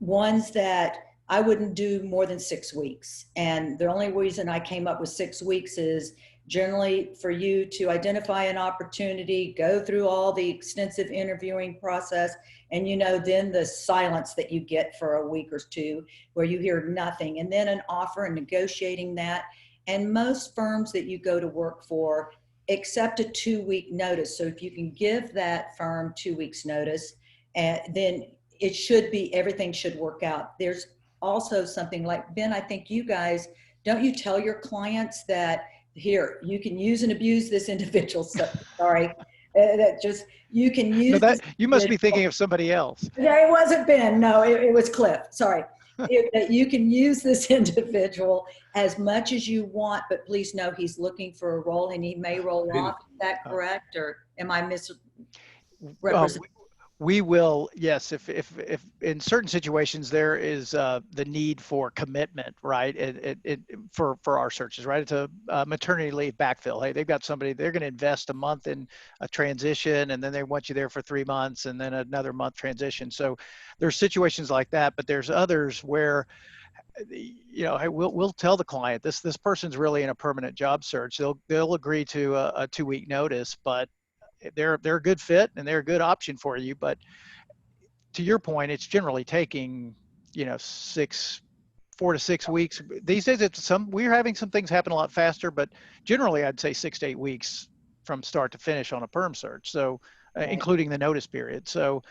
Speaker 5: Ones that I wouldn't do more than 6 weeks. And the only reason I came up with 6 weeks is generally for you to identify an opportunity, go through all the extensive interviewing process, and then the silence that you get for a week or two where you hear nothing, and then an offer and negotiating that. And most firms that you go to work for accept a 2-week notice. So if you can give that firm 2 weeks notice, then it should be, everything should work out. There's also something like, Ben, I think you guys, don't you tell your clients that, here, you can use and abuse this individual. So, sorry, that just, you can use.
Speaker 4: No,
Speaker 5: this
Speaker 4: you must be thinking of somebody else.
Speaker 5: No, it wasn't Ben. No, it was Cliff. Sorry. That you can use this individual as much as you want, but please know he's looking for a role and he may roll off. Is that correct? Or am I misrepresenting?
Speaker 4: We will, yes, if in certain situations there is the need for commitment, right? For our searches, right? It's a maternity leave backfill. Hey, they've got somebody, they're going to invest a month in a transition, and then they want you there for 3 months, and then another month transition. So there's situations like that, but there's others where, hey, we'll tell the client this person's really in a permanent job search. They'll agree to a 2-week notice, but they're a good fit and they're a good option for you. But to your point, it's generally taking 4 to 6 weeks. These days we're having some things happen a lot faster, but generally I'd say 6 to 8 weeks from start to finish on a perm search, so including the notice period. So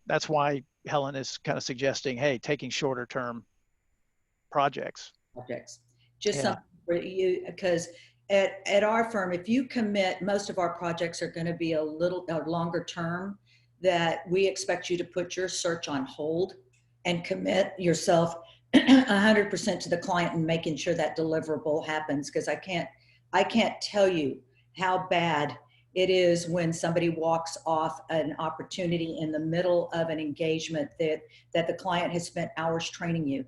Speaker 4: that's why Helen is kind of suggesting, hey, taking shorter term projects.
Speaker 5: Just something for you, because at our firm, if you commit, most of our projects are going to be a longer term, that we expect you to put your search on hold and commit yourself 100% to the client and making sure that deliverable happens. Because I can't tell you how bad it is when somebody walks off an opportunity in the middle of an engagement that the client has spent hours training you.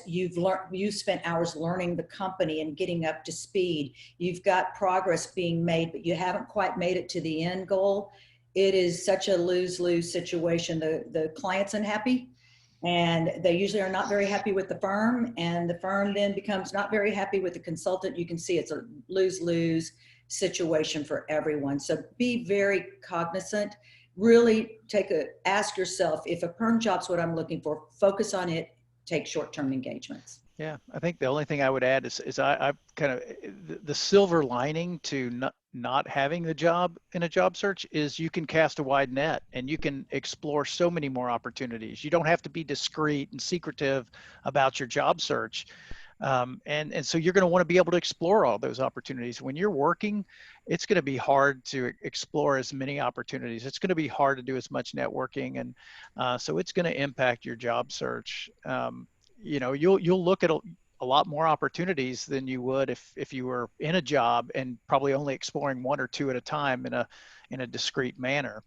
Speaker 5: You've spent hours learning the company and getting up to speed. You've got progress being made, but you haven't quite made it to the end goal. It is such a lose-lose situation. The client's unhappy, and they usually are not very happy with the firm, and the firm then becomes not very happy with the consultant. You can see it's a lose-lose situation for everyone. So be very cognizant. Really ask yourself, if a perm job's what I'm looking for, focus on it. Take short-term engagements.
Speaker 4: Yeah, I think the only thing I would add is I've kind of, the silver lining to not having the job in a job search is you can cast a wide net and you can explore so many more opportunities. You don't have to be discreet and secretive about your job search. And so you're going to want to be able to explore all those opportunities. When you're working, it's going to be hard to explore as many opportunities. It's going to be hard to do as much networking. And so it's going to impact your job search. You'll look at a lot more opportunities than you would if you were in a job and probably only exploring 1 or 2 at a time in a discrete manner.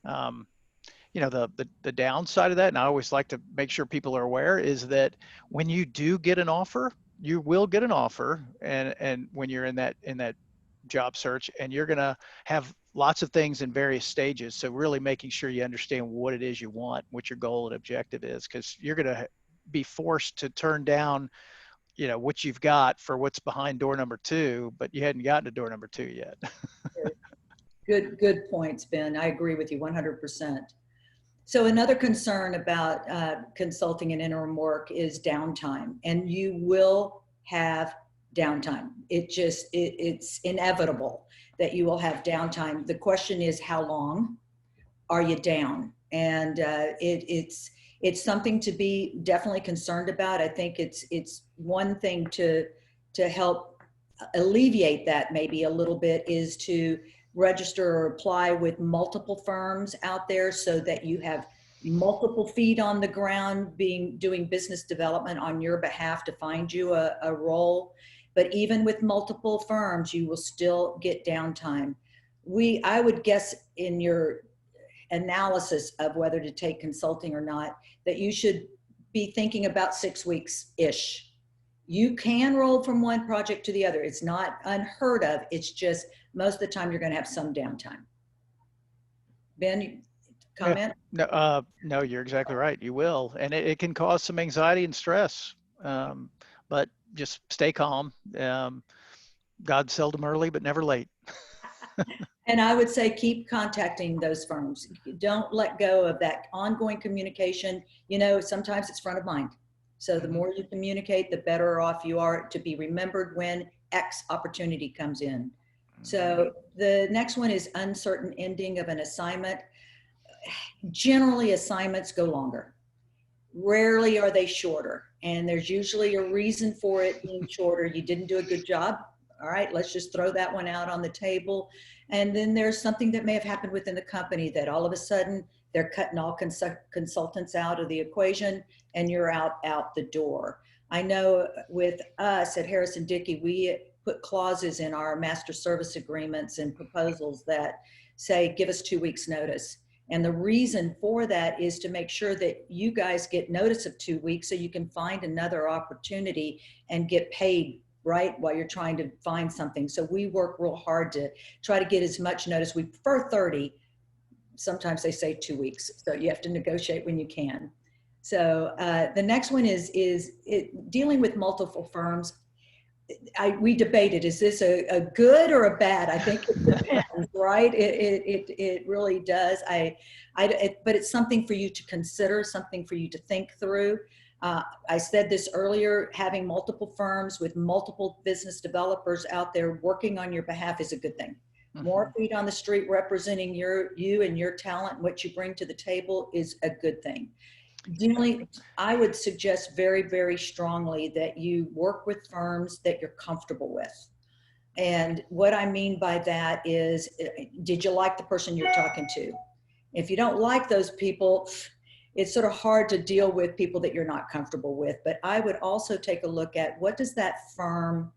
Speaker 4: The downside of that, and I always like to make sure people are aware, is that when you do get an offer, you will get an offer, and when you're in that job search, and you're going to have lots of things in various stages. So really making sure you understand what it is you want, what your goal and objective is, because you're going to be forced to turn down what you've got for what's behind door number 2, but you hadn't gotten to door number 2 yet.
Speaker 5: Good points, Ben. I agree with you 100%. So another concern about consulting and interim work is downtime, and you will have downtime. It's inevitable that you will have downtime. The question is, how long are you down? And it's something to be definitely concerned about. I think it's one thing to help alleviate that maybe a little bit is to register or apply with multiple firms out there so that you have multiple feet on the ground doing business development on your behalf to find you a role. But even with multiple firms, you will still get downtime. I would guess in your analysis of whether to take consulting or not, that you should be thinking about 6 weeks-ish. You can roll from one project to the other. It's not unheard of. It's just most of the time you're going to have some downtime. Ben, comment?
Speaker 4: No, you're exactly right. You will, and it can cause some anxiety and stress. But just stay calm. God's seldom early, but never late.
Speaker 5: And I would say keep contacting those firms. Don't let go of that ongoing communication. You know, sometimes it's front of mind. So the more you communicate, the better off you are to be remembered when X opportunity comes in. So the next one is uncertain ending of an assignment. Generally, assignments go longer. Rarely are they shorter. And there's usually a reason for it being shorter. You didn't do a good job. All right, let's just throw that one out on the table. And then there's something that may have happened within the company that all of a sudden they're cutting all consultants out of the equation and you're out the door. I know with us at Harrison Dickey, we put clauses in our master service agreements and proposals that say, give us 2 weeks notice. And the reason for that is to make sure that you guys get notice of 2 weeks so you can find another opportunity and get paid, right, while you're trying to find something. So we work real hard to try to get as much notice. We prefer 30. Sometimes they say 2 weeks. So you have to negotiate when you can. So the next one is dealing with multiple firms. We debated, is this a good or a bad? I think it depends, right? It really does. But it's something for you to consider, something for you to think through. I said this earlier, having multiple firms with multiple business developers out there working on your behalf is a good thing. More feet on the street representing you and your talent and what you bring to the table is a good thing. I would suggest very, very strongly that you work with firms that you're comfortable with. And what I mean by that is, did you like the person you're talking to? If you don't like those people, it's sort of hard to deal with people that you're not comfortable with. But I would also take a look at, what does that firm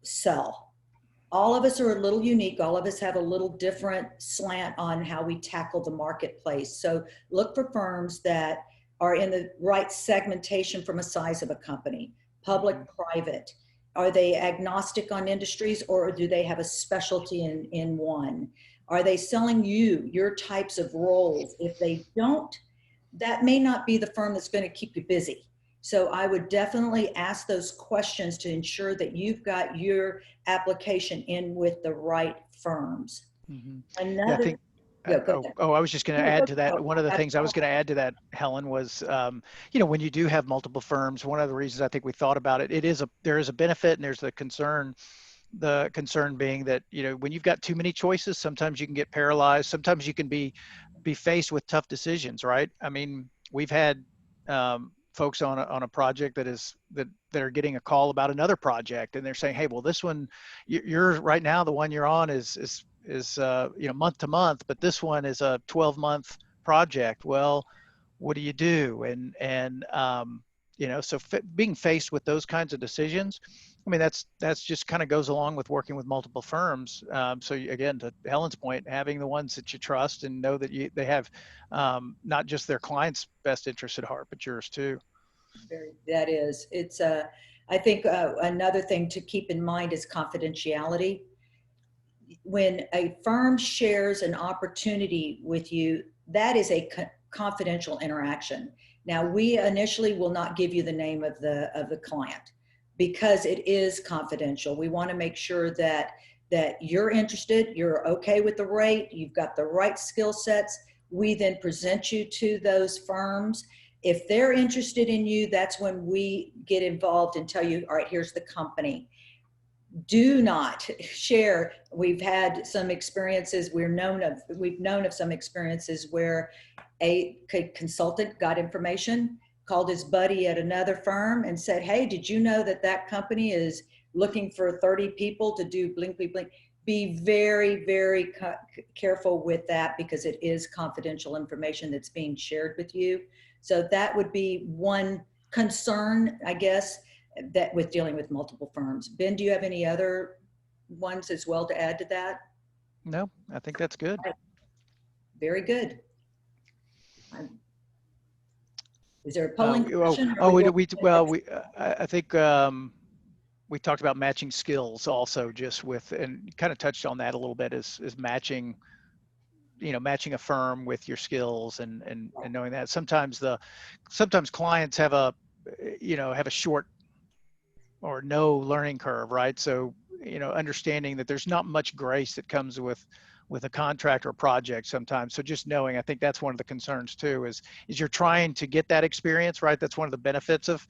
Speaker 5: sell? All of us are a little unique. All of us have a little different slant on how we tackle the marketplace. So look for firms that are in the right segmentation from a size of a company, public, private. Are they agnostic on industries, or do they have a specialty in one? Are they selling your types of roles? If they don't, that may not be the firm that's going to keep you busy. So I would definitely ask those questions to ensure that you've got your application in with the right firms. Another.
Speaker 4: I was just going to add to that. One of the things I was going to add to that, Helen, was, when you do have multiple firms, one of the reasons I think we thought about it, there is a benefit and there's the concern. The concern being that, when you've got too many choices, sometimes you can get paralyzed. Sometimes you can be faced with tough decisions, right? I mean, we've had folks on a project that are getting a call about another project, and they're saying, hey, well, this one, you're right now, the one you're on is month to month, but this one is a 12-month project. Well, what do you do? And so being faced with those kinds of decisions, I mean, that's just kind of goes along with working with multiple firms. So again, to Helen's point, having the ones that you trust and know that they have not just their client's best interest at heart, but yours too.
Speaker 5: That is, I think another thing to keep in mind is confidentiality. When a firm shares an opportunity with you, that is a confidential interaction. Now, we initially will not give you the name of the client because it is confidential. We want to make sure that you're interested, you're okay with the rate, you've got the right skill sets. We then present you to those firms. If they're interested in you, that's when we get involved and tell you, all right, here's the company. Do not share. We've had some experiences, we've known of some experiences where a consultant got information, called his buddy at another firm and said, hey, did you know that company is looking for 30 people to do blink, blink, blink? Be very, very careful with that because it is confidential information that's being shared with you. So that would be one concern, I guess, that with dealing with multiple firms. Ben, do you have any other ones as well to add to that?
Speaker 4: No, I think that's good.
Speaker 5: Very good. Is there a polling question?
Speaker 4: I think we talked about matching skills also, just with, and kind of touched on that a little bit, is matching, matching a firm with your skills and knowing that sometimes clients have a short or no learning curve, right? So, understanding that there's not much grace that comes with a contract or project sometimes. So just knowing, I think that's one of the concerns too, is you're trying to get that experience, right? That's one of the benefits of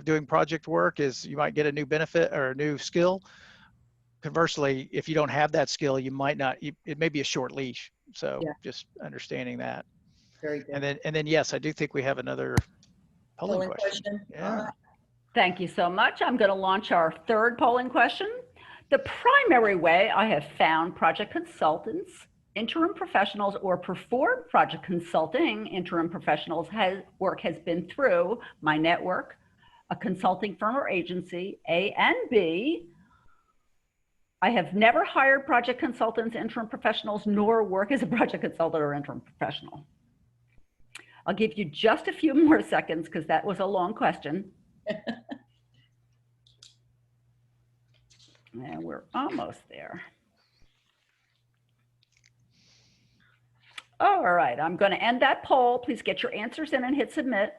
Speaker 4: doing project work, is you might get a new benefit or a new skill. Conversely, if you don't have that skill, you might not, it may be a short leash. So
Speaker 5: Yeah.
Speaker 4: just understanding that.
Speaker 5: Very good.
Speaker 4: And then, yes, I do think we have another polling question.
Speaker 5: All
Speaker 4: Yeah.
Speaker 5: right.
Speaker 1: Thank you so much. I'm going to launch our third polling question. The primary way I have found project consultants, interim professionals, or performed project consulting interim professionals work has been through my network, a consulting firm or agency, A and B. I have never hired project consultants, interim professionals, nor work as a project consultant or interim professional. I'll give you just a few more seconds because that was a long question. And we're almost there. All right, I'm going to end that poll. Please get your answers in and hit submit.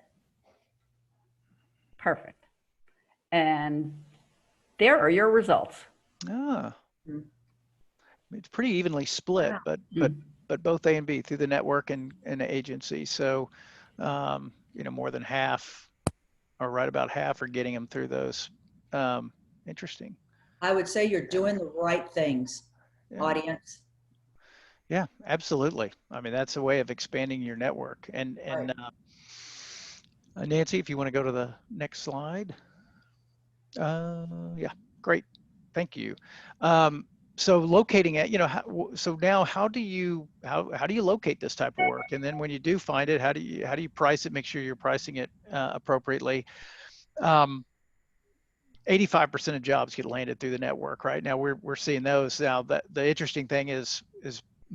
Speaker 1: Perfect. And there are your results.
Speaker 4: Ah, it's pretty evenly split, but both A and B through the network and the agency. So, more than half, or right about half, are getting them through those. Interesting.
Speaker 5: I would say you're doing the right things, audience.
Speaker 4: Yeah, absolutely. I mean, that's a way of expanding your network. And Nancy, if you want to go to the next slide. Yeah, great. Thank you. So locating it, so now how do you locate this type of work? And then when you do find it, how do you price it? Make sure you're pricing it appropriately. 85% of jobs get landed through the network. Right now, we're seeing those. Now, the interesting thing is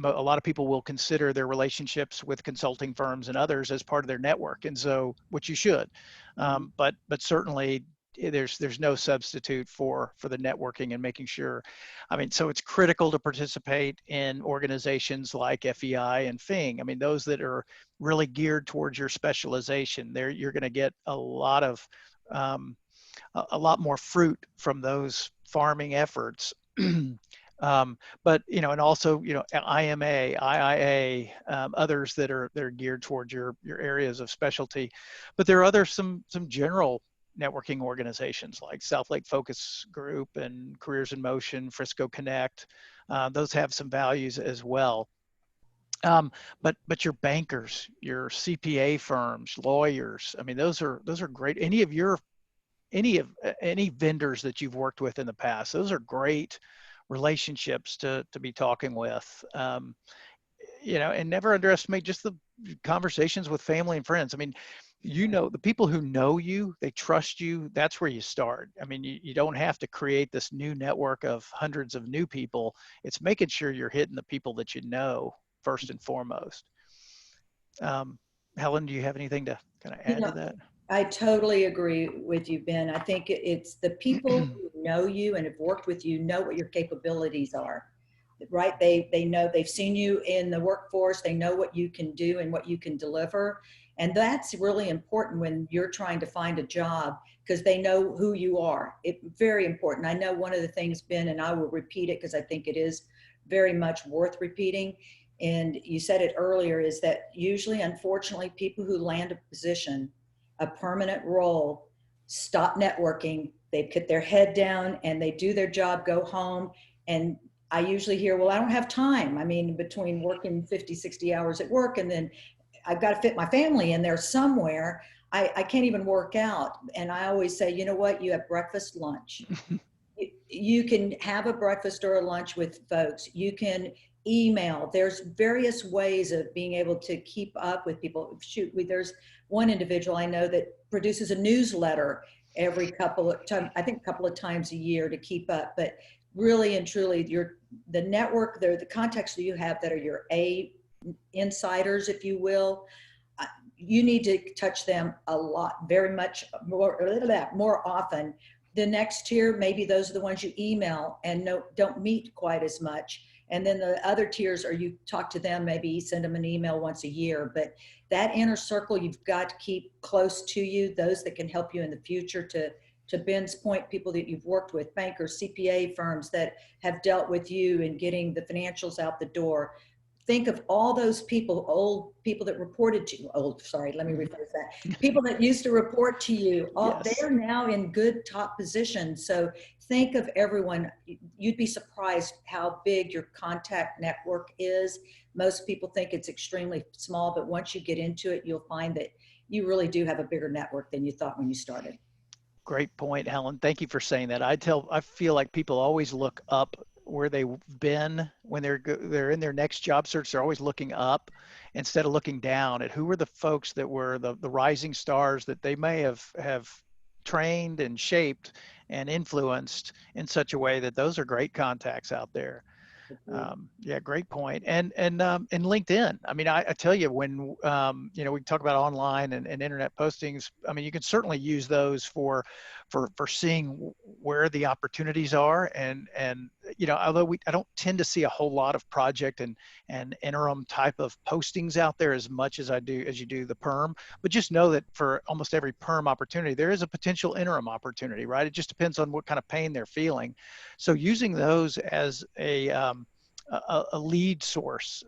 Speaker 4: a lot of people will consider their relationships with consulting firms and others as part of their network, and so which you should. But certainly there's no substitute for the networking and making sure. I mean, so it's critical to participate in organizations like FEI and FEI. I mean, those that are really geared towards your specialization. There, you're going to get a lot more fruit from those farming efforts. But and also IMA, IIA, others that are geared towards your areas of specialty. But there are some general networking organizations like South Lake Focus Group and Careers in Motion, Frisco Connect. Those have some values as well. But your bankers, your CPA firms, lawyers, I mean, those are great. Any vendors that you've worked with in the past, those are great relationships to be talking with. And never underestimate just the conversations with family and friends. I mean, the people who know you, they trust you, that's where you start. I mean, you don't have to create this new network of hundreds of new people. It's making sure you're hitting the people that you know first and foremost. Helen, do you have anything to kind of add to that?
Speaker 5: I totally agree with you, Ben. I think it's the people who know you and have worked with you know what your capabilities are, right? They know, they've seen you in the workforce. They know what you can do and what you can deliver. And that's really important when you're trying to find a job, because they know who you are. It's very important. I know one of the things, Ben, and I will repeat it because I think it is very much worth repeating, and you said it earlier, is that usually, unfortunately, people who land a position, a permanent role, stop networking. They put their head down and they do their job, go home. And I usually hear, well, I don't have time. I mean, between working 50, 60 hours at work, and then I've got to fit my family in there somewhere. I can't even work out. And I always say, you know what? You have breakfast, lunch. You can have a breakfast or a lunch with folks. You can email. There's various ways of being able to keep up with people. Shoot, there's one individual I know that produces a newsletter every couple of times, I think a couple of times a year, to keep up. But really and truly, the network, the contacts that you have that are your insiders, if you will, you need to touch them a lot, very much more often. The next tier, maybe those are the ones you email and don't meet quite as much. And then the other tiers are you talk to them, maybe send them an email once a year. But that inner circle, you've got to keep close to you, those that can help you in the future. To Ben's point, people that you've worked with, bankers, CPA firms that have dealt with you in getting the financials out the door. Think of all those people, old people that reported to you, let me rephrase that. People that used to report to you,
Speaker 4: Yes.
Speaker 5: they're now in good top positions. So think of everyone. You'd be surprised how big your contact network is. Most people think it's extremely small, but once you get into it, you'll find that you really do have a bigger network than you thought when you started.
Speaker 4: Great point, Helen. Thank you for saying that. I feel like people always look up where they've been when they're in their next job search. They're always looking up instead of looking down at who were the folks that were the rising stars that they may have trained and shaped and influenced in such a way that those are great contacts out there. Yeah, great point. And LinkedIn. I mean, I tell you, when we talk about online and internet postings. I mean, you can certainly use those for seeing where the opportunities are. And although I don't tend to see a whole lot of project and interim type of postings out there as much as you do the perm. But just know that for almost every perm opportunity, there is a potential interim opportunity, right? It just depends on what kind of pain they're feeling. So using those as a lead source,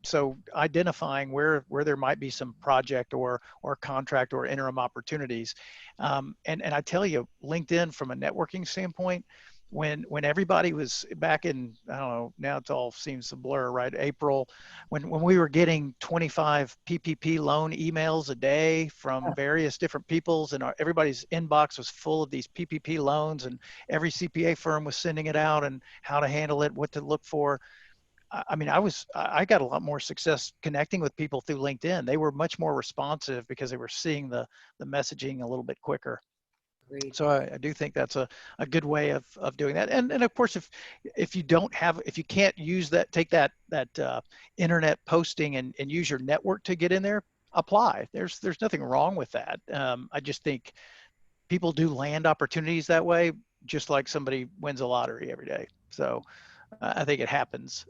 Speaker 4: so identifying where there might be some project or contract or interim opportunities. And I tell you, LinkedIn from a networking standpoint, when everybody was back in, I don't know, now it all seems a blur, right? April, when we were getting 25 PPP loan emails a day from various different peoples, and everybody's inbox was full of these PPP loans, and every CPA firm was sending it out and how to handle it, what to look for. I mean, I got a lot more success connecting with people through LinkedIn. They were much more responsive because they were seeing the messaging a little bit quicker.
Speaker 5: Agreed.
Speaker 4: So I do think that's a good way of doing that. And of course, if you can't use take that internet posting and use your network to get in there, apply. There's nothing wrong with that. I just think people do land opportunities that way, just like somebody wins a lottery every day. So I think it happens.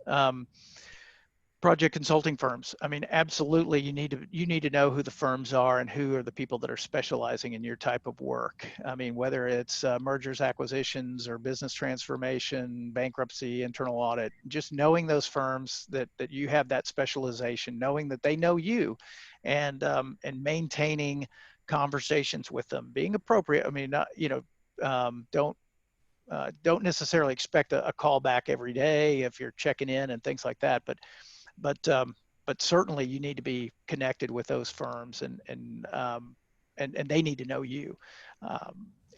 Speaker 4: Project consulting firms. I mean, absolutely, you need to know who the firms are and who are the people that are specializing in your type of work. I mean, whether it's mergers, acquisitions, or business transformation, bankruptcy, internal audit, just knowing those firms that you have that specialization, knowing that they know you, and maintaining conversations with them, being appropriate. I mean, don't necessarily expect a call back every day if you're checking in and things like that, but certainly you need to be connected with those firms, and they need to know you.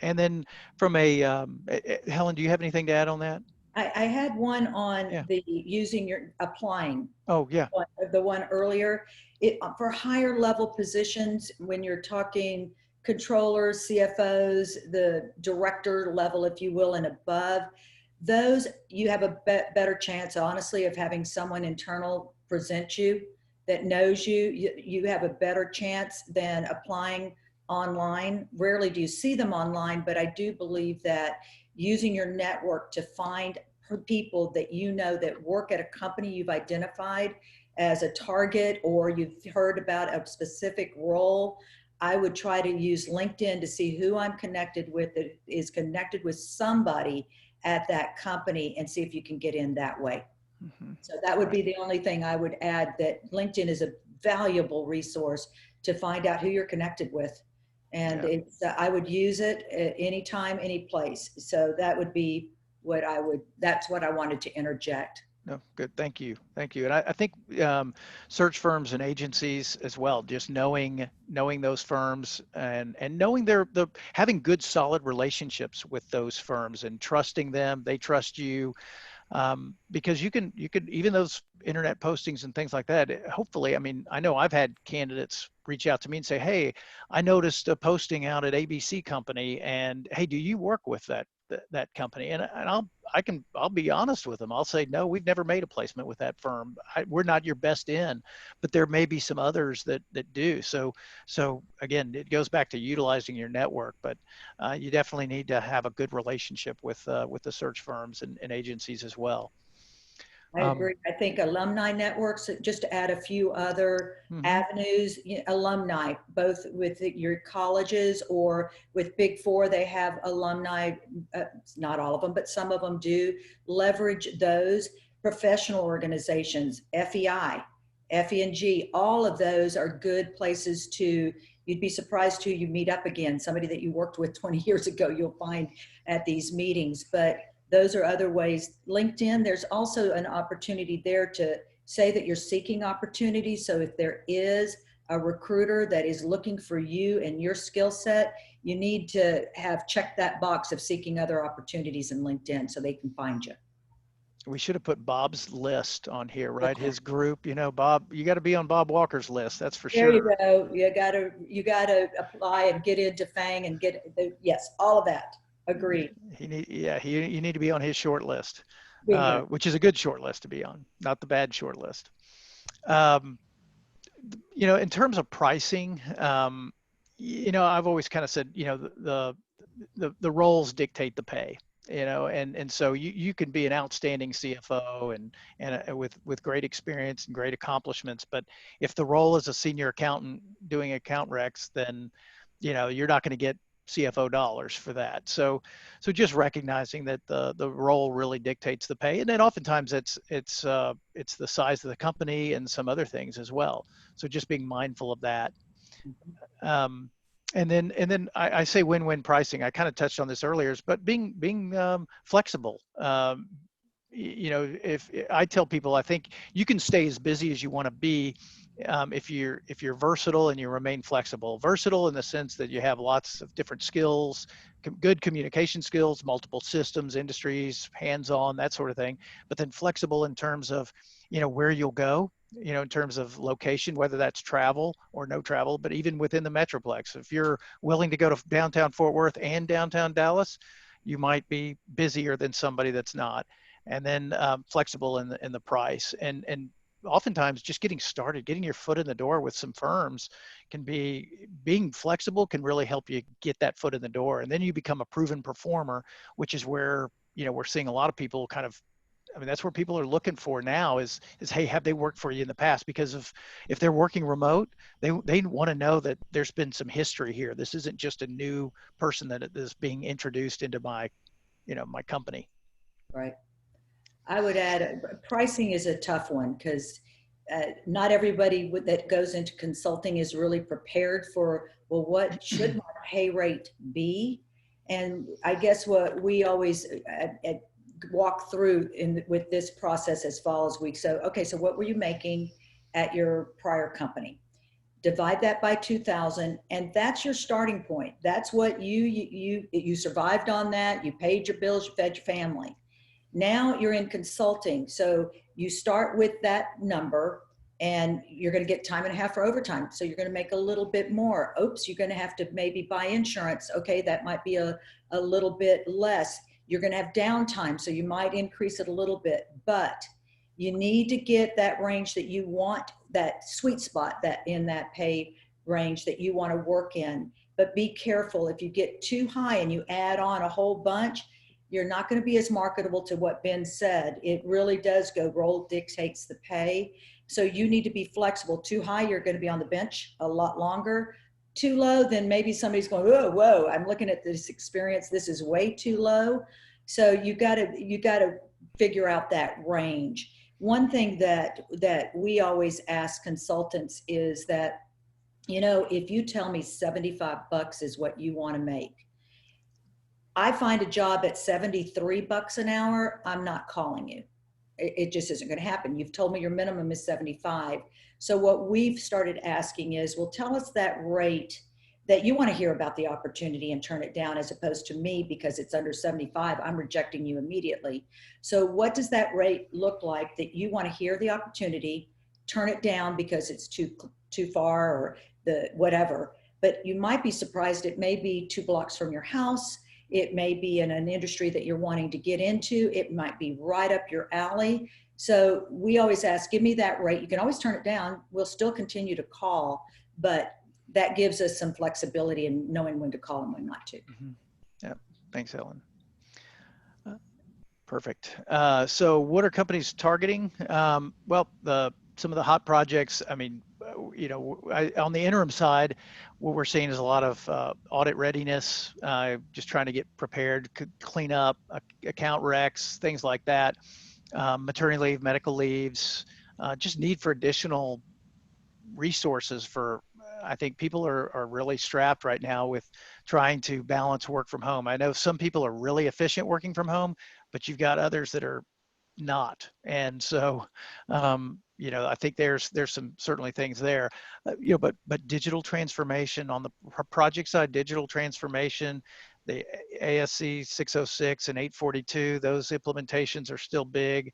Speaker 4: And then from Helen, do you have anything to add on that?
Speaker 5: I had one on
Speaker 4: Yeah.
Speaker 5: the using your applying.
Speaker 4: Oh yeah.
Speaker 5: The one earlier, for higher level positions, when you're talking controllers, CFOs, the director level, if you will, and above, those you have a better chance, honestly, of having someone internal present you that knows you. You have a better chance than applying online. Rarely do you see them online, but I do believe that using your network to find people that you know that work at a company you've identified as a target, or you've heard about a specific role, I would try to use LinkedIn to see who I'm connected with that is connected with somebody at that company, and see if you can get in that way.
Speaker 4: Mm-hmm.
Speaker 5: So that would be the only thing I would add, that LinkedIn is a valuable resource to find out who you're connected with. And it's, I would use it at any time, any place. So that would be that's what I wanted to interject.
Speaker 4: No, good. Thank you. Thank you. And I think search firms and agencies as well, just knowing those firms and knowing having good, solid relationships with those firms and trusting them, they trust you. Because you can even those internet postings and things like that, hopefully, I mean, I know I've had candidates reach out to me and say, hey, I noticed a posting out at ABC company, and hey, do you work with that company? And I'll be honest with them. I'll say, no, we've never made a placement with that firm. We're not your best in, but there may be some others that do. So again, it goes back to utilizing your network, but you definitely need to have a good relationship with the search firms and agencies as well.
Speaker 5: I agree. I think alumni networks, just to add a few other avenues, alumni, both with your colleges or with Big Four, they have alumni, not all of them, but some of them do leverage those. Professional organizations, FEI, FENG, all of those are good places to, you'd be surprised who you meet up again, somebody that you worked with 20 years ago, you'll find at these meetings. But those are other ways. LinkedIn, there's also an opportunity there to say that you're seeking opportunities. So if there is a recruiter that is looking for you and your skill set, you need to have checked that box of seeking other opportunities in LinkedIn so they can find you.
Speaker 4: We should have put Bob's list on here, right? His group, Bob, you got to be on Bob Walker's list. That's for sure.
Speaker 5: There you go. You gotta apply and get into FANG and get yes, all of that. Agreed.
Speaker 4: You need to be on his short list,
Speaker 5: Bingo.
Speaker 4: which is a good short list to be on, not the bad short list. In terms of pricing, I've always kind of said, the roles dictate the pay. And so you can be an outstanding CFO and with great experience and great accomplishments, but if the role is a senior accountant doing account recs, then you're not going to get CFO dollars for that. So just recognizing that the role really dictates the pay, and then oftentimes it's the size of the company and some other things as well. So just being mindful of that. And then I say win-win pricing. I kind of touched on this earlier, but being flexible. If I tell people, I think you can stay as busy as you want to be if you're versatile and you remain flexible. Versatile in the sense that you have lots of different skills, good communication skills, multiple systems, industries, hands-on, that sort of thing. But then flexible in terms of where you'll go. In terms of location, whether that's travel or no travel, but even within the Metroplex. If you're willing to go to downtown Fort Worth and downtown Dallas, you might be busier than somebody that's not. And then flexible in the price. And oftentimes just getting started, getting your foot in the door with some firms being flexible can really help you get that foot in the door. And then you become a proven performer, which is where, we're seeing a lot of people that's where people are looking for now is, hey, have they worked for you in the past? Because if they're working remote, they want to know that there's been some history here. This isn't just a new person that is being introduced into my company.
Speaker 5: Right. I would add pricing is a tough one because not everybody that goes into consulting is really prepared for, well, what should my pay rate be? And I guess what we always walk through with this process as follows. So what were you making at your prior company? Divide that by 2,000, and that's your starting point. That's what you survived on that. You paid your bills, you fed your family. Now you're in consulting, so you start with that number, and you're going to get time and a half for overtime. So you're going to make a little bit more. Oops, you're going to have to maybe buy insurance. Okay, that might be a little bit less. You're going to have downtime, so you might increase it a little bit, but you need to get that range that you want, that sweet spot that in that pay range that you want to work in. But be careful. If you get too high and you add on a whole bunch, you're not going to be as marketable to what Ben said. It really does go, role dictates the pay. So you need to be flexible. Too high, you're going to be on the bench a lot longer. Too low, then maybe somebody's going, whoa, I'm looking at this experience. This is way too low. So you got to figure out that range. One thing that we always ask consultants is that, if you tell me $75 is what you want to make, I find a job at $73 an hour, I'm not calling you. It just isn't going to happen. You've told me your minimum is 75. So what we've started asking is, well, tell us that rate that you want to hear about the opportunity and turn it down, as opposed to me, because it's under 75, I'm rejecting you immediately. So what does that rate look like that you want to hear the opportunity, turn it down because it's too far or the whatever. But you might be surprised. It may be 2 blocks from your house. It may be in an industry that you're wanting to get into. It might be right up your alley. So we always ask, give me that rate. You can always turn it down. We'll still continue to call, but that gives us some flexibility in knowing when to call and when not to.
Speaker 4: Mm-hmm. Yeah. Thanks, Ellen. Perfect. So what are companies targeting? Well, some of the hot projects, I mean, on the interim side, what we're seeing is a lot of audit readiness, just trying to get prepared, clean up account recs, things like that, maternity leave, medical leaves, just need for additional resources for, I think people are really strapped right now with trying to balance work from home. I know some people are really efficient working from home, but you've got others that are not. And so, I think there's some certainly things there, but digital transformation on the project side, digital transformation, the ASC 606 and 842, those implementations are still big.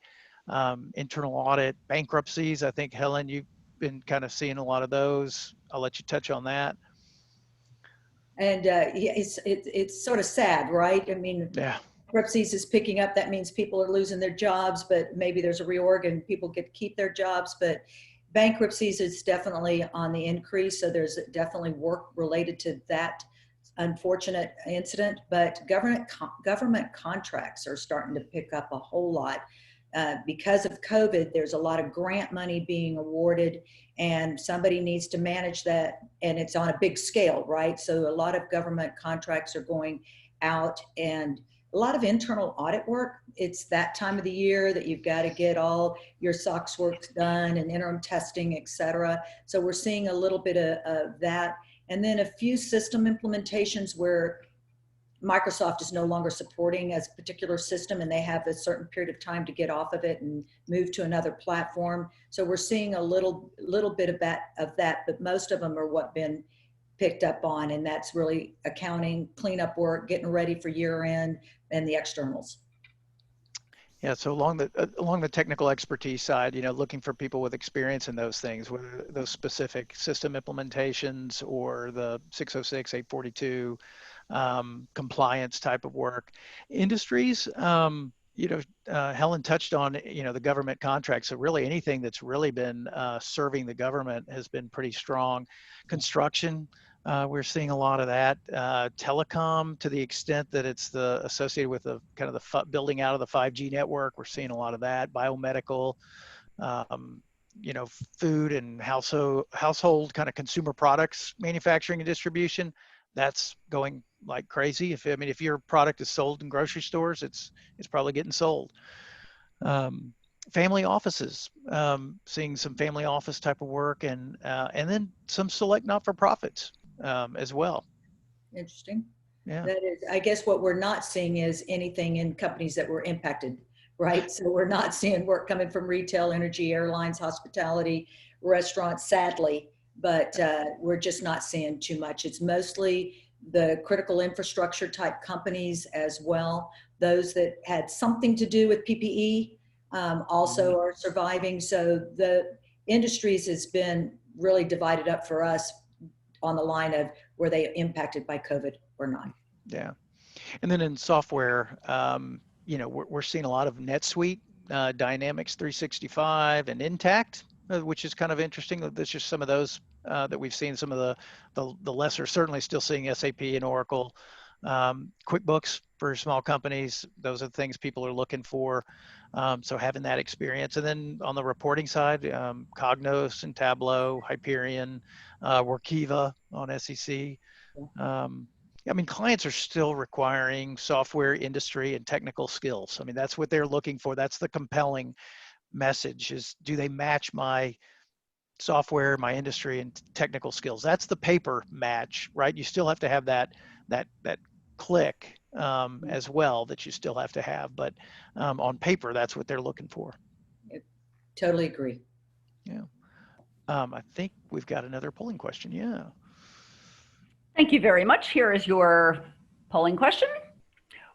Speaker 4: Internal audit, bankruptcies. I think, Helen, you've been kind of seeing a lot of those. I'll let you touch on that.
Speaker 5: And yeah, it's sort of sad, right? I mean,
Speaker 4: Yeah.
Speaker 5: bankruptcies is picking up. That means people are losing their jobs, but maybe there's a reorg and people get to keep their jobs. But bankruptcies is definitely on the increase. So there's definitely work related to that unfortunate incident. But government contracts are starting to pick up a whole lot. Because of COVID, there's a lot of grant money being awarded, and somebody needs to manage that, and it's on a big scale, right? So a lot of government contracts are going out, and a lot of internal audit work. It's that time of the year that you've got to get all your SOX work done and interim testing, et cetera. So we're seeing a little bit of that. And then a few system implementations where Microsoft is no longer supporting a particular system and they have a certain period of time to get off of it and move to another platform. So we're seeing a little bit of that, but most of them are what been picked up on, and that's really accounting, cleanup work, getting ready for year end, and the externals.
Speaker 4: Yeah, so along the technical expertise side, looking for people with experience in those things, whether those specific system implementations or the 606, 842 compliance type of work. Industries, Helen touched on, the government contracts. So really anything that's really been serving the government has been pretty strong. Construction, we're seeing a lot of that. Telecom, to the extent that it's associated with the kind of the building out of the 5G network, we're seeing a lot of that. Biomedical, food and household kind of consumer products, manufacturing and distribution, that's going like crazy. If your product is sold in grocery stores, it's probably getting sold. Family offices, seeing some family office type of work, and then some select not-for-profits as well.
Speaker 5: Interesting.
Speaker 4: Yeah.
Speaker 5: That is, I guess what we're not seeing is anything in companies that were impacted, right? So we're not seeing work coming from retail, energy, airlines, hospitality, restaurants, sadly, but we're just not seeing too much. It's mostly the critical infrastructure type companies as well. Those that had something to do with PPE also are surviving. So the industries has been really divided up for us on the line of were they impacted by COVID or not.
Speaker 4: Yeah. And then in software, we're seeing a lot of NetSuite, Dynamics 365 and Intact, which is kind of interesting. There's just some of those that we've seen. Some of the lesser, certainly still seeing SAP and Oracle. QuickBooks for small companies, those are the things people are looking for. So having that experience. And then on the reporting side, Cognos and Tableau, Hyperion, Workiva on SEC. Clients are still requiring software industry and technical skills. That's what they're looking for. That's the compelling message is, do they match my software, my industry and technical skills? That's the paper match, right? You still have to have that click as well that you still have to have, but on paper, that's what they're looking for.
Speaker 5: Totally agree.
Speaker 4: Yeah. I think we've got another polling question. Yeah.
Speaker 1: Thank you very much. Here is your polling question.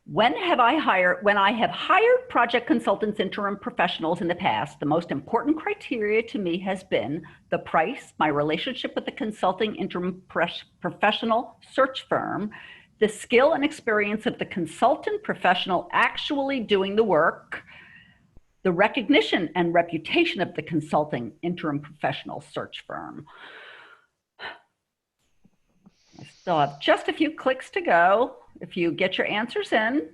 Speaker 1: When I have hired project consultants, interim professionals in the past, the most important criteria to me has been the price, my relationship with the consulting interim professional search firm, the skill and experience of the consultant professional actually doing the work, the recognition and reputation of the consulting interim professional search firm. I still have just a few clicks to go. If you get your answers in.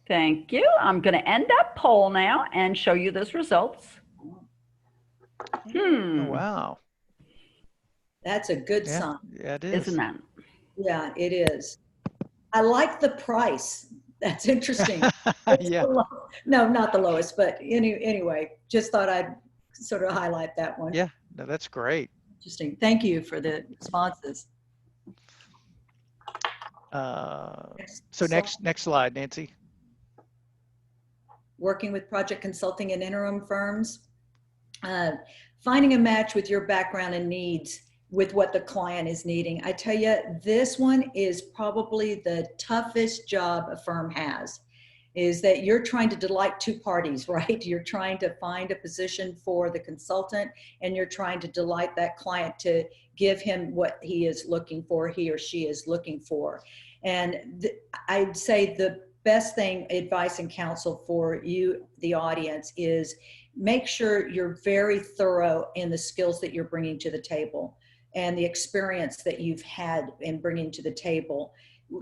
Speaker 1: Thank you. I'm going to end that poll now and show you those results.
Speaker 4: Oh, wow.
Speaker 5: That's a good
Speaker 4: Yeah,
Speaker 5: sign.
Speaker 4: yeah, it is.
Speaker 1: Isn't that?
Speaker 5: Yeah, it is. I like the price. That's interesting. It's
Speaker 4: Yeah.
Speaker 5: no, not the lowest, but anyway, just thought I'd sort of highlight that one.
Speaker 4: Yeah, no, that's great.
Speaker 5: Interesting. Thank you for the responses.
Speaker 4: So next slide, Nancy.
Speaker 5: Working with project consulting and interim firms, finding a match with your background and needs with what the client is needing. I tell you, this one is probably the toughest job a firm has, is that you're trying to delight two parties, right? You're trying to find a position for the consultant, and you're trying to delight that client to give him what he is looking for, he or she is looking for. And I'd say the best thing, advice and counsel for you, the audience, is make sure you're very thorough in the skills that you're bringing to the table and the experience that you've had in bringing to the table.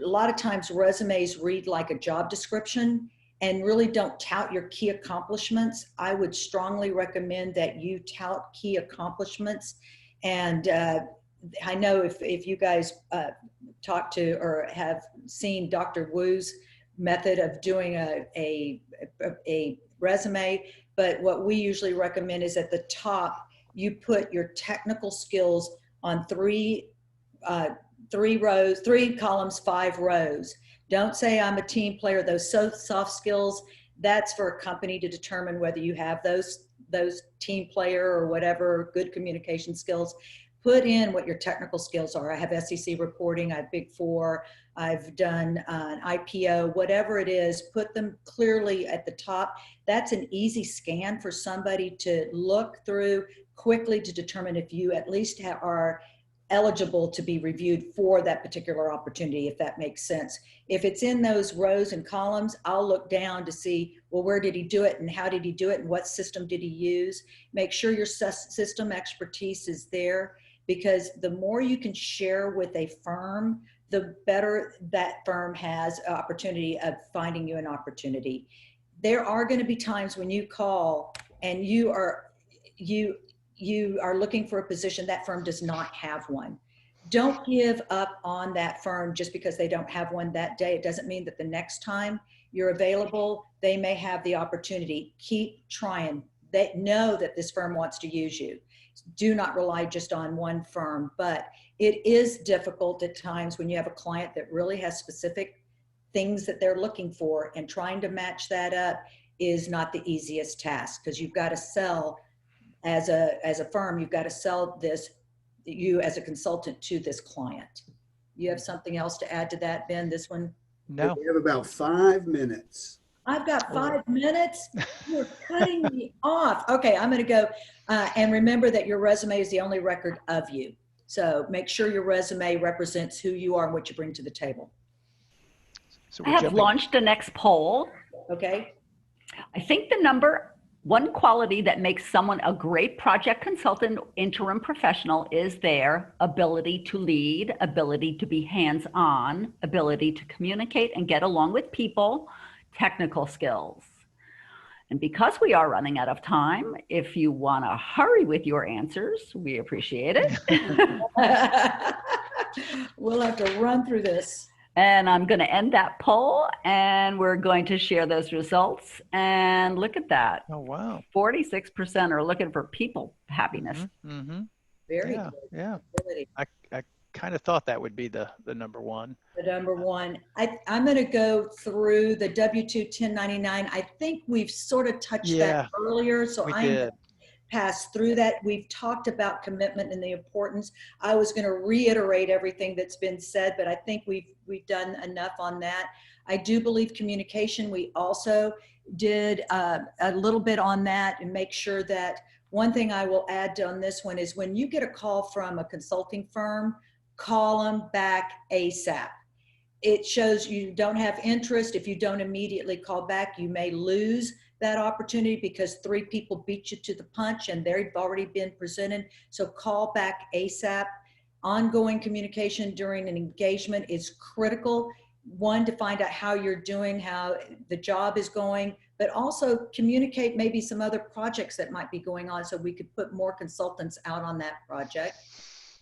Speaker 5: A lot of times resumes read like a job description and really don't tout your key accomplishments. I would strongly recommend that you tout key accomplishments. And I know if you guys talk to or have seen Dr. Wu's method of doing a resume, but what we usually recommend is at the top, you put your technical skills on three columns, 5 rows. Don't say I'm a team player. Those soft skills, that's for a company to determine whether you have those team player or whatever good communication skills. Put in what your technical skills are. I have SEC reporting, I have Big Four, I've done an IPO, whatever it is, put them clearly at the top. That's an easy scan for somebody to look through quickly to determine if you at least are eligible to be reviewed for that particular opportunity, if that makes sense. If it's in those rows and columns, I'll look down to see, well, where did he do it and how did he do it and what system did he use? Make sure your system expertise is there, because the more you can share with a firm, the better that firm has an opportunity of finding you an opportunity. There are going to be times when you call and you are looking for a position, that firm does not have one. Don't give up on that firm just because they don't have one that day. It doesn't mean that the next time you're available, they may have the opportunity. Keep trying. They know that this firm wants to use you. Do not rely just on one firm, but it is difficult at times when you have a client that really has specific things that they're looking for, and trying to match that up is not the easiest task, because you've got to sell as a firm, you've got to sell this, you as a consultant, to this client. You have something else to add to that, Ben? This one?
Speaker 4: No.
Speaker 3: We have about 5 minutes.
Speaker 5: I've got 5 minutes. You're cutting me off. Okay, I'm going to go. And remember that your resume is the only record of you. So make sure your resume represents who you are and what you bring to the table.
Speaker 4: So
Speaker 1: I have launched the next poll.
Speaker 5: Okay.
Speaker 1: I think the number one quality that makes someone a great project consultant, interim professional, is their ability to lead, ability to be hands-on, ability to communicate and get along with people, technical skills. And because we are running out of time, if you want to hurry with your answers, we appreciate it.
Speaker 5: We'll have to run through this.
Speaker 1: And I'm going to end that poll, and we're going to share those results. And look at that.
Speaker 4: Oh, wow.
Speaker 1: 46% are looking for people happiness.
Speaker 4: Mm-hmm.
Speaker 5: Very
Speaker 4: yeah,
Speaker 5: good.
Speaker 4: Yeah.
Speaker 5: Really.
Speaker 4: I kind of thought that would be the number one.
Speaker 5: The number one. I'm going to go through the W-2-1099. I think we've sort of touched that earlier, so I'm going to pass through that. We've talked about commitment and the importance. I was going to reiterate everything that's been said, but I think we've done enough on that. I do believe communication. We also did a little bit on that, and make sure that one thing I will add on this one is when you get a call from a consulting firm, call them back ASAP. It shows you don't have interest. If you don't immediately call back, you may lose that opportunity because 3 people beat you to the punch and they've already been presented. So call back ASAP. Ongoing communication during an engagement is critical. one, to find out how you're doing, how the job is going, but also communicate maybe some other projects that might be going on so we could put more consultants out on that project.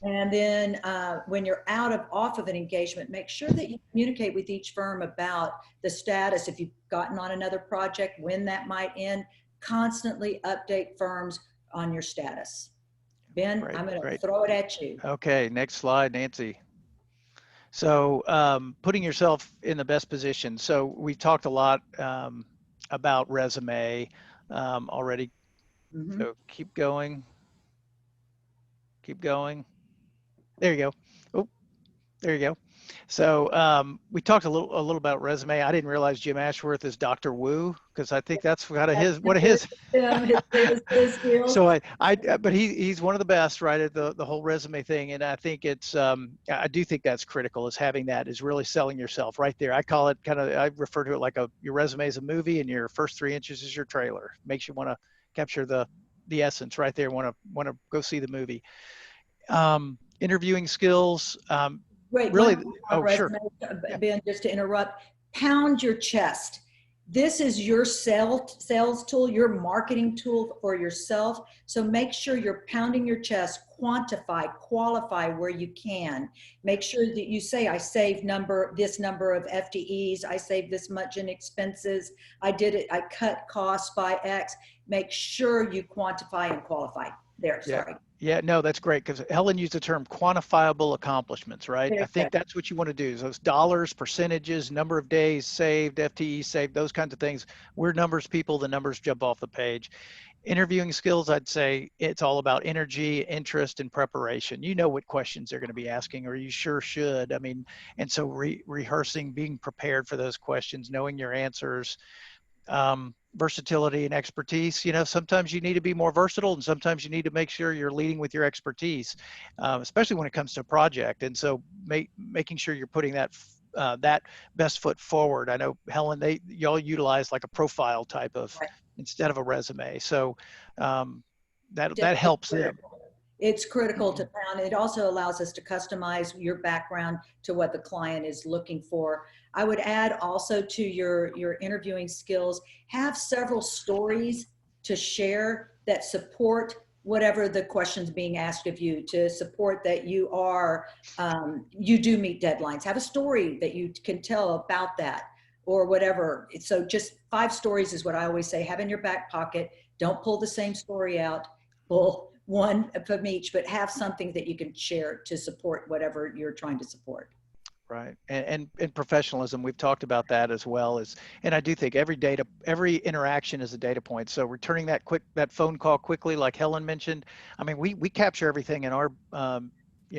Speaker 5: And then when you're off of an engagement, make sure that you communicate with each firm about the status, if you've gotten on another project, when that might end. Constantly update firms on your status. Ben,
Speaker 4: Great,
Speaker 5: I'm going to
Speaker 4: great.
Speaker 5: throw it at you.
Speaker 4: Okay, next slide, Nancy. So putting yourself in the best position. So we've talked a lot about resume already.
Speaker 5: Mm-hmm.
Speaker 4: So keep going. Keep going. There you go. Oh, there you go. So we talked a little about resume. I didn't realize Jim Ashworth is Dr. Wu, because I think that's kind of his, one of his.
Speaker 5: His skills.
Speaker 4: So but he's one of the best, right, at the whole resume thing. And I think I do think that's critical, is having that, is really selling yourself right there. I call it I refer to it like your resume is a movie and your first 3 inches is your trailer. Makes you want to capture the essence right there. Want to go see the movie. Interviewing skills.
Speaker 5: Wait,
Speaker 4: really,
Speaker 5: resume,
Speaker 4: sure.
Speaker 5: Ben, just to interrupt, pound your chest. This is your sales tool, your marketing tool for yourself. So make sure you're pounding your chest, quantify, qualify where you can. Make sure that you say, I saved this number of FTEs, I saved this much in expenses, I did it, I cut costs by X. Make sure you quantify and qualify. There, sorry.
Speaker 4: Yeah, no, that's great, because Helen used the term quantifiable accomplishments, right?
Speaker 5: There,
Speaker 4: I think that's what you want to do, is those dollars, percentages, number of days saved, FTE saved, those kinds of things. We're numbers people, the numbers jump off the page. Interviewing skills, I'd say it's all about energy, interest, and preparation. You know what questions they're going to be asking, or you sure should. I mean, and so rehearsing, being prepared for those questions, knowing your answers. Versatility and expertise. Sometimes you need to be more versatile, and sometimes you need to make sure you're leading with your expertise, especially when it comes to a project. And so making sure you're putting that best foot forward. I know, Helen, y'all utilize like a profile type of,
Speaker 5: right,
Speaker 4: instead of a resume. So that helps them.
Speaker 5: It's critical to pound. It also allows us to customize your background to what the client is looking for. I would add also to your interviewing skills, have several stories to share that support whatever the questions being asked of you, to support that you do meet deadlines. Have a story that you can tell about that, or whatever. So just 5 stories is what I always say. Have in your back pocket. Don't pull the same story out. Pull one from each, but have something that you can share to support whatever you're trying to support.
Speaker 4: Right. And professionalism, we've talked about that as well. And I do think every interaction is a data point. So returning that phone call quickly, like Helen mentioned. I mean, we capture everything in our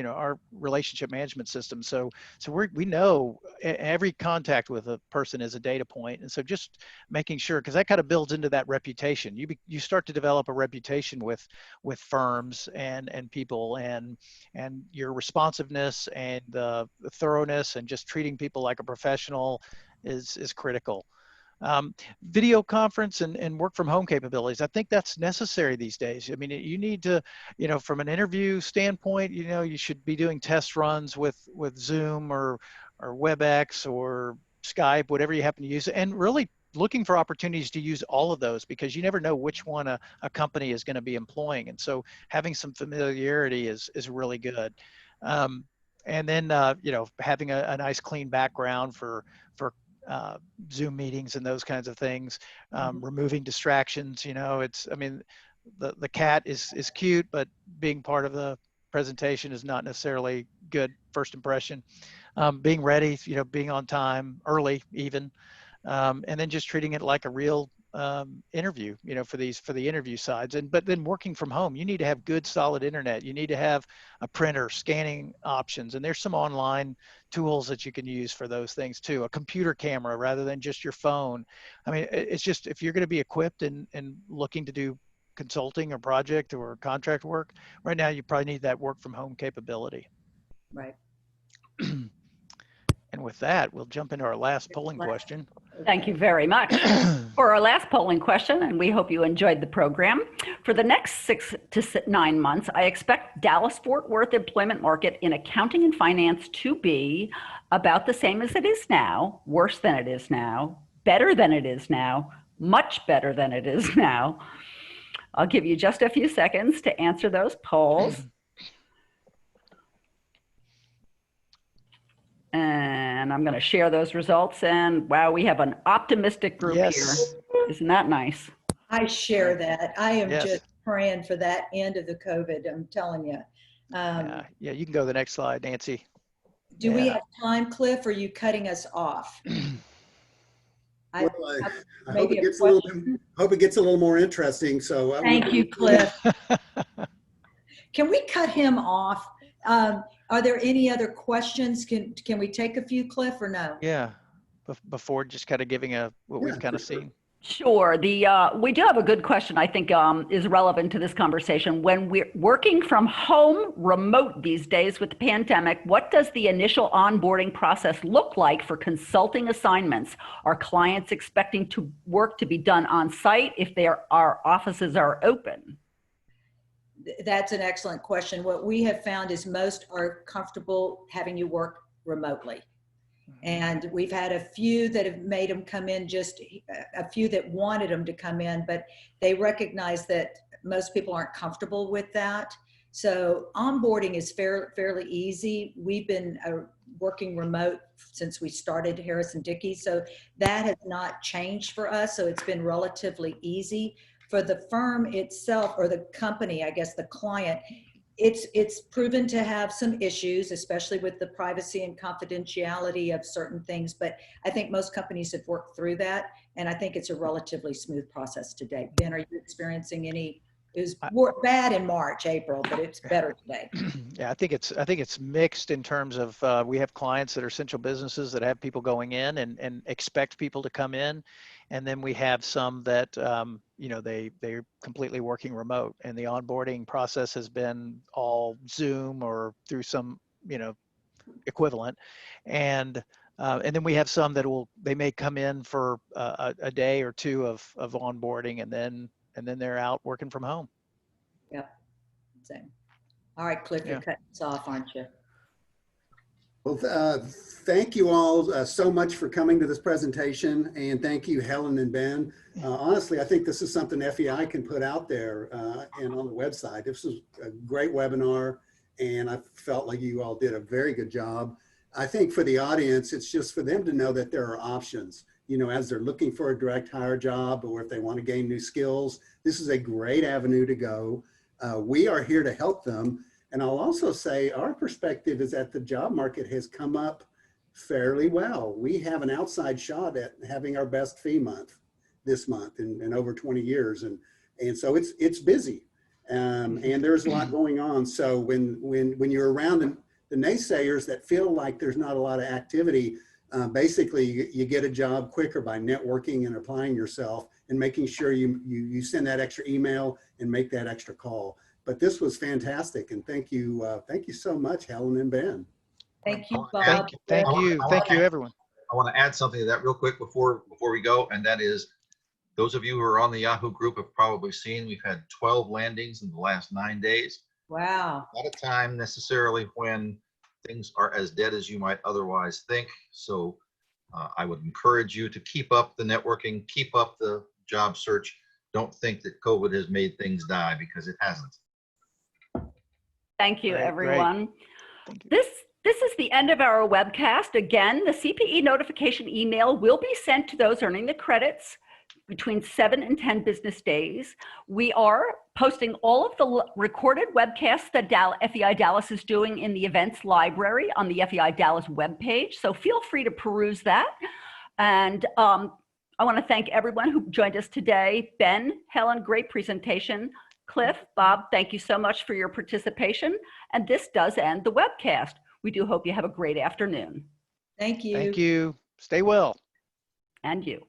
Speaker 4: our relationship management system. So we know every contact with a person is a data point. And so just making sure, because that kind of builds into that reputation. You start to develop a reputation with firms and people, and your responsiveness and the thoroughness and just treating people like a professional is critical. Video conference and work from home capabilities. I think that's necessary these days. I mean, you need to, from an interview standpoint, you should be doing test runs with Zoom or WebEx or Skype, whatever you happen to use, and really looking for opportunities to use all of those, because you never know which one a company is going to be employing. And so having some familiarity is really good. And then, having a nice clean background for Zoom meetings and those kinds of things, removing distractions. The cat is cute, but being part of the presentation is not necessarily good first impression. Being ready, being on time, early even, and then just treating it like a real interview, for the interview sides. But then working from home, you need to have good solid internet. You need to have a printer, scanning options, and there's some online tools that you can use for those things too. A computer camera rather than just your phone. I mean, it's just, if you're going to be equipped and looking to do consulting or project or contract work right now, you probably need that work from home capability.
Speaker 5: Right.
Speaker 4: And And with that, we'll jump into our last polling question.
Speaker 1: Thank you very much. For our last polling question, and we hope you enjoyed the program, for the next 6 to 9 months, I expect Dallas-Fort Worth employment market in accounting and finance to be about the same as it is now, worse than it is now, better than it is now, much better than it is now. I'll give you just a few seconds to answer those polls. And I'm going to share those results. And wow, we have an optimistic group
Speaker 4: Yes.
Speaker 1: here. Isn't that nice?
Speaker 5: I share that. I am
Speaker 4: Yes.
Speaker 5: just praying for that end of the COVID. I'm telling you.
Speaker 4: Yeah, you can go to the next slide, Nancy.
Speaker 5: Do we
Speaker 4: Yeah.
Speaker 5: have time, Cliff? Or are you cutting us off? I
Speaker 3: hope
Speaker 5: maybe
Speaker 3: it
Speaker 5: a
Speaker 3: gets a little,
Speaker 5: question?
Speaker 3: hope it gets a little more interesting. So
Speaker 5: Thank you, Cliff. Can we cut him off? Are there any other questions? Can we take a few, Cliff, or no?
Speaker 4: Yeah, before just kind of giving what we've kind of
Speaker 3: for sure.
Speaker 4: seen.
Speaker 1: Sure. We do have a good question, I think, is relevant to this conversation. When we're working from home remote these days with the pandemic, what does the initial onboarding process look like for consulting assignments? Are clients expecting work to be done on site if our offices are open?
Speaker 5: That's an excellent question. What we have found is most are comfortable having you work remotely. And we've had a few that have made them come in, just a few that wanted them to come in, but they recognize that most people aren't comfortable with that. So onboarding is fairly easy. We've been working remote since we started Harrison Dickey. So that has not changed for us. So it's been relatively easy. For the firm itself, or the company, I guess the client, it's proven to have some issues, especially with the privacy and confidentiality of certain things. But I think most companies have worked through that, and I think it's a relatively smooth process to date. Ben, are you experiencing any? It was bad in March, April, but it's better today.
Speaker 4: Yeah, I think it's mixed in terms of we have clients that are essential businesses that have people going in and expect people to come in, and then we have some that they're completely working remote, and the onboarding process has been all Zoom or through some equivalent, and then we have some that they may come in for a day or two of onboarding, and then they're out working from home.
Speaker 5: Yep. Same. All right, Cliff, you're cutting us off, aren't you?
Speaker 3: Well, thank you all so much for coming to this presentation, and thank you, Helen and Ben. Honestly, I think this is something FEI can put out there and on the website. This was a great webinar, and I felt like you all did a very good job. I think for the audience, it's just for them to know that there are options. As they're looking for a direct hire job, or if they want to gain new skills, this is a great avenue to go. We are here to help them. And I'll also say our perspective is that the job market has come up fairly well. We have an outside shot at having our best fee month this month in over 20 years. And so it's busy and there's a lot going on. So when you're around the naysayers that feel like there's not a lot of activity, basically you get a job quicker by networking and applying yourself and making sure you send that extra email and make that extra call. But this was fantastic, and thank you so much, Helen and Ben.
Speaker 5: Thank you, Bob.
Speaker 4: Thank you, everyone.
Speaker 2: I want to add something to that real quick before we go, and that is, those of you who are on the Yahoo group have probably seen we've had 12 landings in the last 9 days.
Speaker 5: Wow.
Speaker 2: Not a time necessarily when things are as dead as you might otherwise think. So I would encourage you to keep up the networking, keep up the job search. Don't think that COVID has made things die, because it hasn't.
Speaker 1: Thank you,
Speaker 4: Great,
Speaker 1: everyone.
Speaker 4: Thank you.
Speaker 1: This is the end of our webcast. Again, the CPE notification email will be sent to those earning the credits between 7 and 10 business days. We are posting all of the recorded webcasts that FEI Dallas is doing in the events library on the FEI Dallas webpage. So feel free to peruse that. And I want to thank everyone who joined us today. Ben, Helen, great presentation. Cliff, Bob, thank you so much for your participation. And this does end the webcast. We do hope you have a great afternoon.
Speaker 5: Thank you.
Speaker 4: Thank you. Stay well.
Speaker 1: And you.